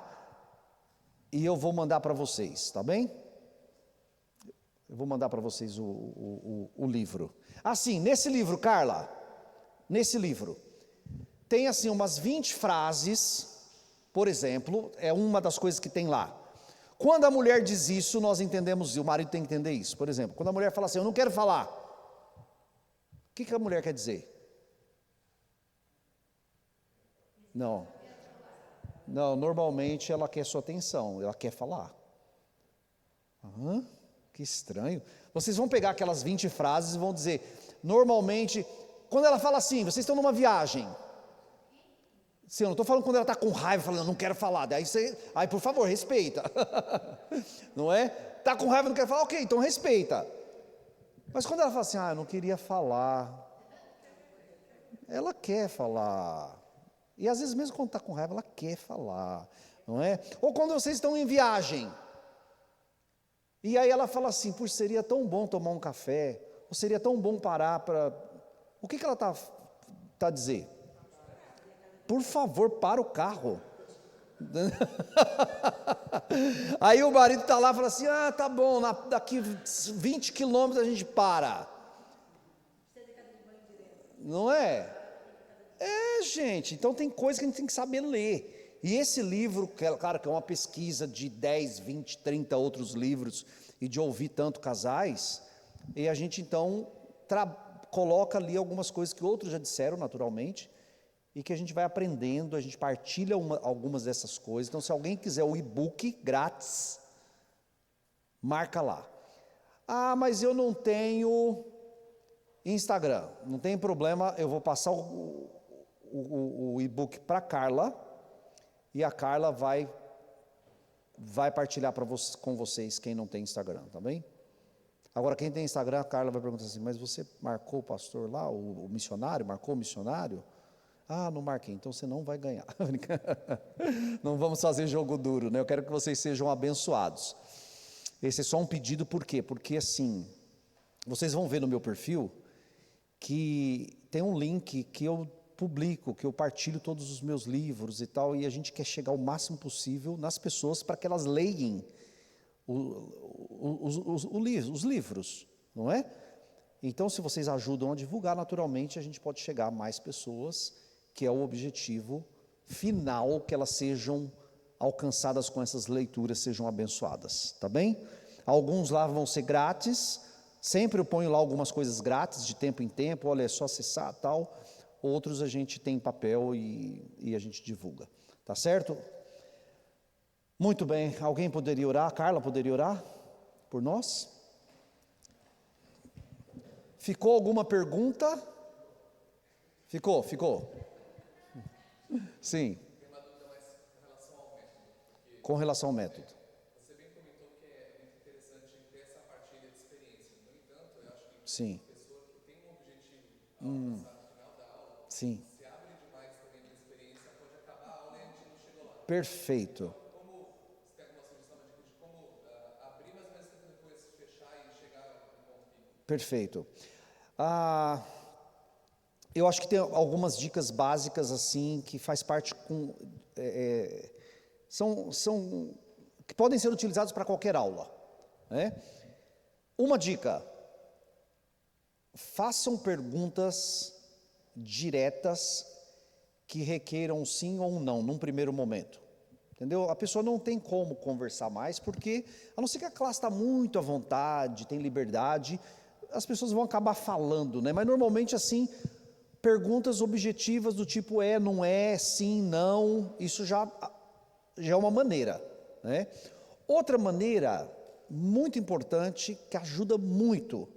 e eu vou mandar para vocês, tá bem? Eu vou mandar para vocês o livro. Assim, nesse livro, Carla, nesse livro, tem assim umas 20 frases, por exemplo, é uma das coisas que tem lá. Quando a mulher diz isso, nós entendemos, e o marido tem que entender isso. Por exemplo, quando a mulher fala assim, eu não quero falar, o que a mulher quer dizer? Não, normalmente ela quer sua atenção, ela quer falar. Que estranho. Vocês vão pegar aquelas 20 frases e vão dizer, normalmente, quando ela fala assim, vocês estão numa viagem. Sim, eu não estou falando quando ela está com raiva, falando, eu não quero falar. Aí por favor, respeita. Não é? Está com raiva, não quer falar, ok, então respeita. Mas quando ela fala assim, eu não queria falar. Ela quer falar. E às vezes mesmo quando está com raiva, ela quer falar. Não é? Ou quando vocês estão em viagem. E aí ela fala assim, seria tão bom tomar um café. Ou seria tão bom parar para... O que ela está a dizer? Por favor, para o carro. Aí o marido está lá e fala assim, tá bom, daqui 20 quilômetros a gente para. Não é? Gente, então tem coisa que a gente tem que saber ler. E esse livro, claro que é uma pesquisa de 10, 20, 30 outros livros, e de ouvir tanto casais, e a gente então coloca ali algumas coisas que outros já disseram naturalmente, e que a gente vai aprendendo, a gente partilha algumas dessas coisas. Então, se alguém quiser o e-book grátis, marca lá. Mas eu não tenho Instagram. Não tem problema, eu vou passar o e-book para a Carla, e a Carla vai partilhar com vocês quem não tem Instagram, tá bem? Agora, quem tem Instagram, a Carla vai perguntar assim, mas você marcou o pastor lá, o missionário, marcou o missionário? Não marquei, então você não vai ganhar. Não vamos fazer jogo duro, né? Eu quero que vocês sejam abençoados. Esse é só um pedido, por quê? Porque assim, vocês vão ver no meu perfil que tem um link que eu publico, que eu partilho todos os meus livros e tal, e a gente quer chegar o máximo possível nas pessoas para que elas leiam os livros, não é? Então, se vocês ajudam a divulgar, naturalmente a gente pode chegar a mais pessoas, que é o objetivo final, que elas sejam alcançadas com essas leituras, sejam abençoadas, tá bem? Alguns lá vão ser grátis, sempre eu ponho lá algumas coisas grátis, de tempo em tempo, olha, é só acessar tal. Outros a gente tem papel e a gente divulga, tá certo? Muito bem, alguém poderia orar? A Carla poderia orar por nós? Ficou alguma pergunta? Ficou. Sim. Tem uma dúvida mais com relação ao método. Com relação ao método. Você bem comentou que é muito interessante ter essa partilha de experiência. No entanto, eu acho que Sim. uma pessoa que tem um objetivo a alcançar no final da aula, Sim. se abre demais também para a experiência, pode acabar a aula e a gente não chegou lá. Perfeito. Como você tem alguma sugestão de como abrir, mas ao mesmo tempo depois fechar e chegar no ponto pico? Perfeito. Eu acho que tem algumas dicas básicas assim que faz parte são que podem ser utilizadas para qualquer aula, né? Uma dica: façam perguntas diretas que requeram sim ou não num primeiro momento, entendeu? A pessoa não tem como conversar mais porque, a não ser que a classe está muito à vontade, tem liberdade, as pessoas vão acabar falando, né? Mas normalmente assim, perguntas objetivas do tipo não é, sim, não, isso já é uma maneira, né? Outra maneira muito importante, que ajuda muito,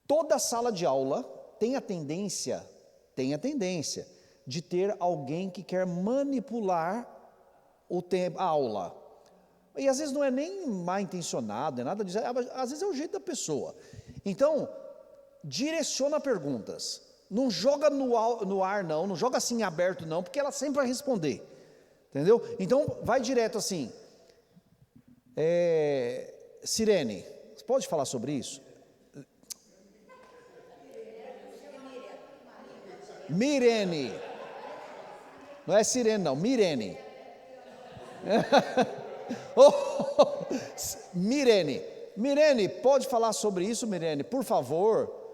toda sala de aula tem a tendência de ter alguém que quer manipular o tempo, a aula, e às vezes não é nem mal intencionado, não é nada disso, às vezes é o jeito da pessoa. Então, direciona perguntas. Não joga no ar não joga assim aberto não, porque ela sempre vai responder, entendeu? Então, vai direto assim, Sirene, você pode falar sobre isso? Mirene, não é Sirene não, Mirene. Mirene, pode falar sobre isso, Mirene, por favor?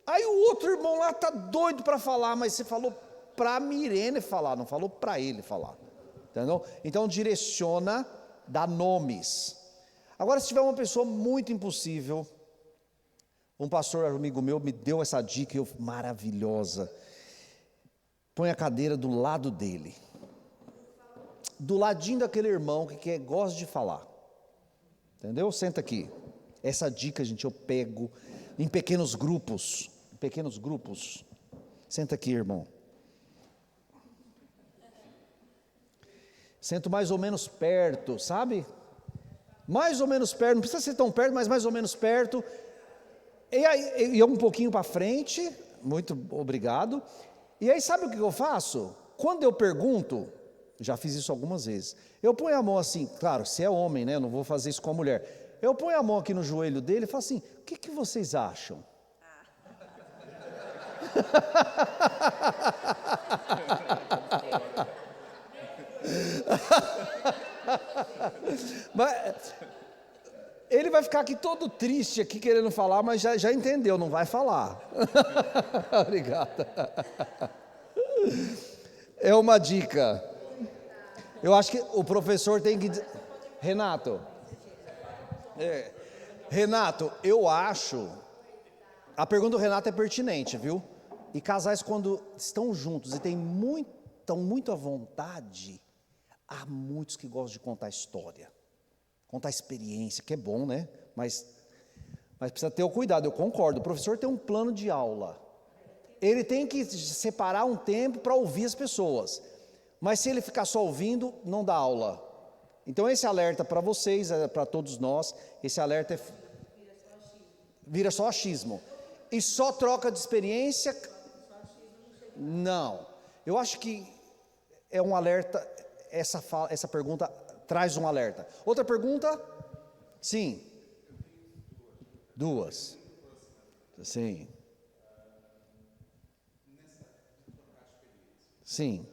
Aí o outro irmão lá está doido para falar, mas você falou para a Mirene falar, não falou para ele falar, entendeu? Então direciona, dá nomes. Agora, se tiver uma pessoa muito impossível, um pastor amigo meu me deu essa dica maravilhosa, põe a cadeira do lado dele, do ladinho daquele irmão que gosta de falar, entendeu? Senta aqui. Essa dica, gente, eu pego em pequenos grupos. Senta aqui, irmão. Sento mais ou menos perto, sabe? Mais ou menos perto, não precisa ser tão perto, mas mais ou menos perto. E aí, eu um pouquinho para frente, muito obrigado. E aí, sabe o que eu faço? Quando eu pergunto, já fiz isso algumas vezes, eu ponho a mão assim, claro, se é homem, né? Eu não vou fazer isso com a mulher. Eu ponho a mão aqui no joelho dele e falo assim: o que vocês acham? Mas ele vai ficar aqui todo triste, aqui querendo falar, mas já entendeu, não vai falar. Obrigado. É uma dica. Eu acho que o professor tem que... Renato, eu acho... A pergunta do Renato é pertinente, viu? E casais, quando estão juntos e estão muito à vontade, há muitos que gostam de contar história, contar experiência, que é bom, né? Mas precisa ter o cuidado, eu concordo. O professor tem um plano de aula. Ele tem que separar um tempo para ouvir as pessoas. Mas se ele ficar só ouvindo, não dá aula. Então esse alerta para vocês, para todos nós, esse alerta vira só achismo. E só troca de experiência? Não. Eu acho que é um alerta, essa pergunta traz um alerta. Outra pergunta? Sim. Duas. Sim. Sim.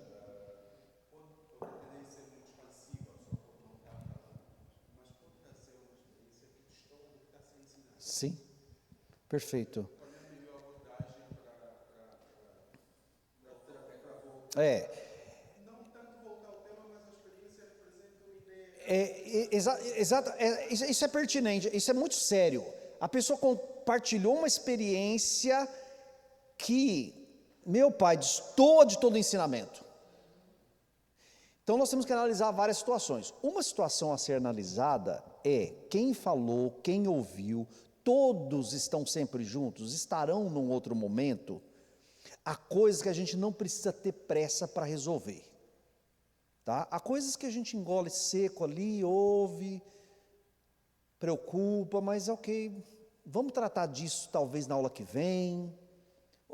Sim. Perfeito. Exato, isso é pertinente, isso é muito sério. A pessoa compartilhou uma experiência que, meu pai, destoa de todo o ensinamento. Então nós temos que analisar várias situações. Uma situação a ser analisada é quem falou, quem ouviu, todos estão sempre juntos, estarão num outro momento. Há coisas que a gente não precisa ter pressa para resolver. Tá? Há coisas que a gente engole seco ali, ouve, preocupa, mas ok, vamos tratar disso talvez na aula que vem.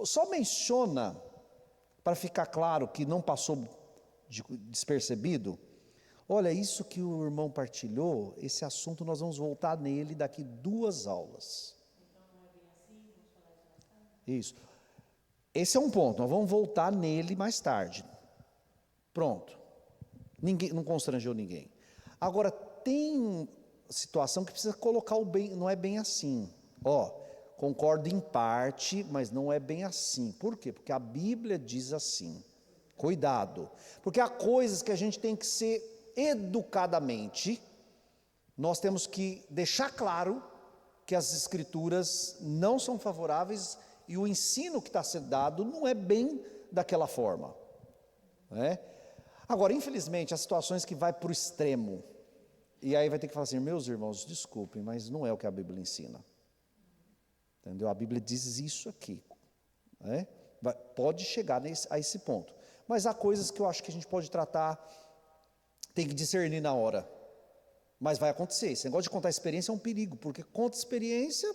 Só menciona, para ficar claro que não passou despercebido, olha, isso que o irmão partilhou, esse assunto nós vamos voltar nele daqui 2 aulas. Isso. Esse é um ponto, nós vamos voltar nele mais tarde. Pronto. Ninguém, não constrangeu ninguém. Agora, tem situação que precisa colocar o bem, não é bem assim. Concordo em parte, mas não é bem assim. Por quê? Porque a Bíblia diz assim. Cuidado. Porque há coisas que a gente tem que ser educadamente, nós temos que deixar claro que as Escrituras não são favoráveis e o ensino que está sendo dado não é bem daquela forma. Né? Agora, infelizmente, há situações que vai para o extremo. E aí vai ter que falar assim, meus irmãos, desculpem, mas não é o que a Bíblia ensina. Entendeu? A Bíblia diz isso aqui. Né? Pode chegar a esse ponto. Mas há coisas que eu acho que a gente pode tratar, tem que discernir na hora. Mas vai acontecer. Esse negócio de contar experiência é um perigo, porque conta experiência,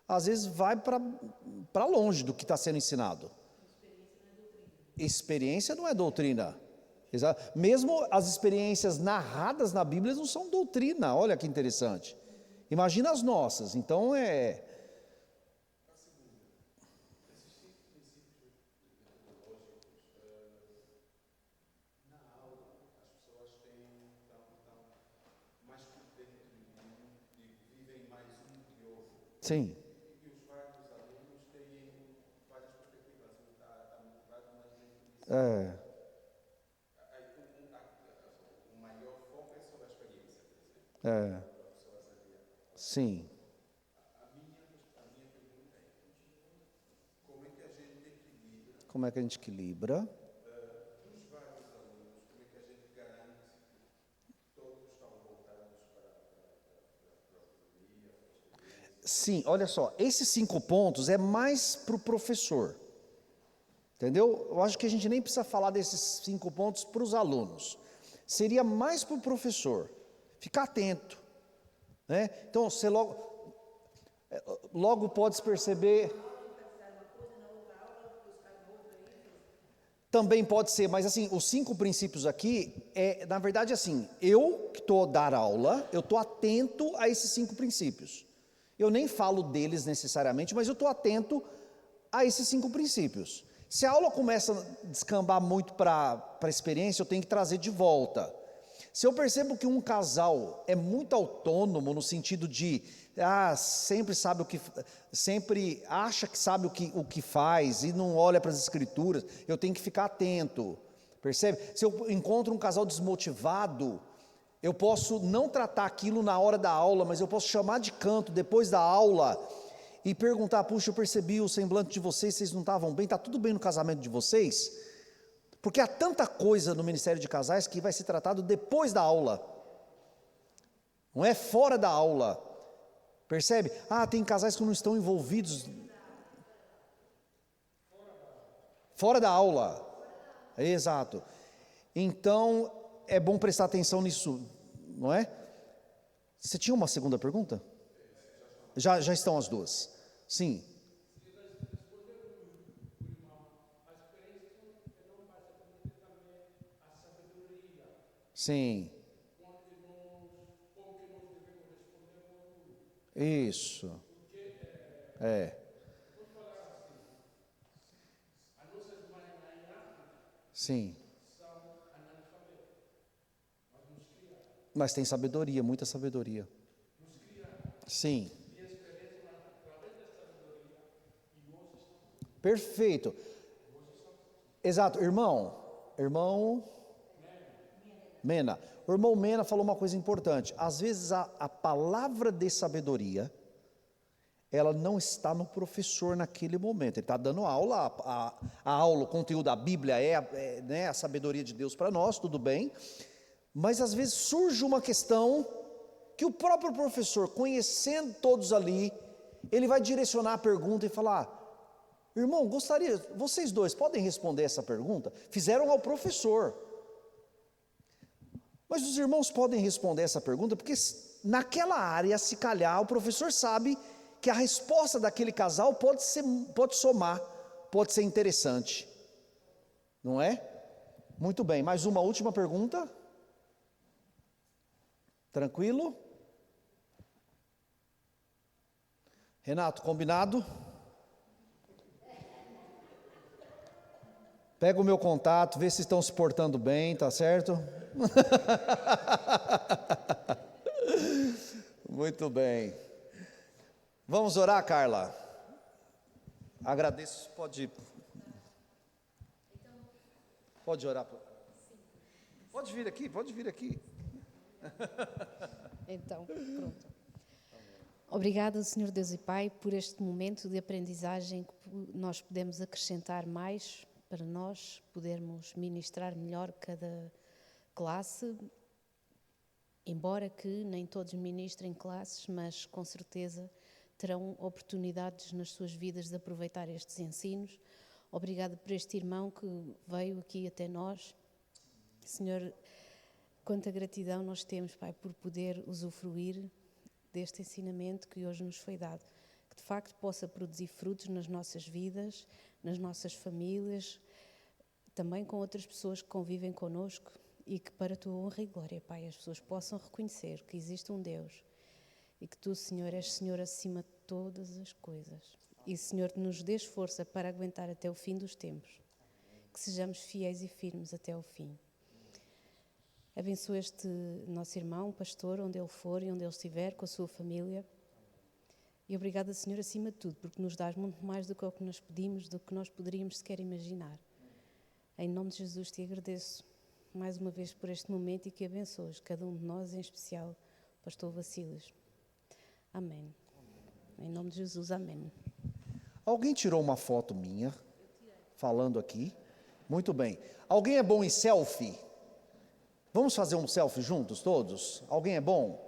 às vezes vai para longe do que está sendo ensinado. Experiência não é doutrina. Mesmo as experiências narradas na Bíblia não são doutrina. Olha que interessante. Imagina as nossas. Então Sim. O maior foco é sobre a experiência, por exemplo. Sim. A minha pergunta é, como é que a gente equilibra? Dos vários alunos, como é que a gente garante que todos estão voltados para a autonomia? Sim, olha só, esses 5 pontos é mais para o professor. Entendeu? Eu acho que a gente nem precisa falar desses 5 pontos para os alunos. Seria mais para o professor. Ficar atento. Né? Então, você logo pode perceber... Também pode ser, mas assim, os 5 princípios aqui, na verdade assim, eu que estou a dar aula, eu estou atento a esses 5 princípios. Eu nem falo deles necessariamente, mas eu estou atento a esses 5 princípios. Se a aula começa a descambar muito para a experiência, eu tenho que trazer de volta. Se eu percebo que um casal é muito autônomo no sentido de sempre acha que sabe o que faz e não olha para as escrituras, eu tenho que ficar atento. Percebe? Se eu encontro um casal desmotivado, eu posso não tratar aquilo na hora da aula, mas eu posso chamar de canto depois da aula e perguntar: puxa, eu percebi o semblante de vocês não estavam bem, está tudo bem no casamento de vocês? Porque há tanta coisa no Ministério de Casais que vai ser tratado depois da aula, não é fora da aula, percebe? Tem casais que não estão envolvidos fora da aula, exato. Então, é bom prestar atenção nisso, não é? Você tinha uma segunda pergunta? Já estão as duas, sim. Sim. Isso. Sim. Mas tem sabedoria, muita sabedoria. Sim. Perfeito. Exato, irmão Mena. O irmão Mena falou uma coisa importante. Às vezes a palavra de sabedoria, ela não está no professor naquele momento. Ele está dando aula, a aula, o conteúdo da Bíblia né, a sabedoria de Deus para nós, tudo bem. Mas às vezes surge uma questão que o próprio professor, conhecendo todos ali, ele vai direcionar a pergunta e falar: irmão, vocês dois podem responder essa pergunta? Fizeram ao professor. Mas os irmãos podem responder essa pergunta, porque naquela área, se calhar, o professor sabe que a resposta daquele casal pode somar, pode ser interessante. Não é? Muito bem, mais uma última pergunta. Tranquilo? Renato, combinado? Pega o meu contato, vê se estão se portando bem, tá certo? Muito bem. Vamos orar, Carla? Agradeço, pode orar. Pode vir aqui. Então, pronto. Obrigada, Senhor Deus e Pai, por este momento de aprendizagem que nós podemos acrescentar mais para nós podermos ministrar melhor cada classe, embora que nem todos ministrem classes, mas com certeza terão oportunidades nas suas vidas de aproveitar estes ensinos. Obrigada por este irmão que veio aqui até nós. Senhor, quanta gratidão nós temos, Pai, por poder usufruir deste ensinamento que hoje nos foi dado, que de facto possa produzir frutos nas nossas vidas, nas nossas famílias, também com outras pessoas que convivem connosco, e que para a tua honra e glória, Pai, as pessoas possam reconhecer que existe um Deus e que tu, Senhor, és Senhor acima de todas as coisas. E, Senhor, nos dês força para aguentar até o fim dos tempos, que sejamos fiéis e firmes até o fim. Abençoa este nosso irmão, pastor, onde ele for e onde ele estiver, com a sua família. E obrigada, Senhor, acima de tudo, porque nos dás muito mais do que o que nós pedimos, do que nós poderíamos sequer imaginar. Em nome de Jesus te agradeço mais uma vez por este momento e que abençoes cada um de nós, em especial o pastor Vacilis. Amém. Em nome de Jesus, amém. Alguém tirou uma foto minha, falando aqui? Muito bem. Alguém é bom em selfie? Vamos fazer um selfie juntos, todos? Alguém é bom?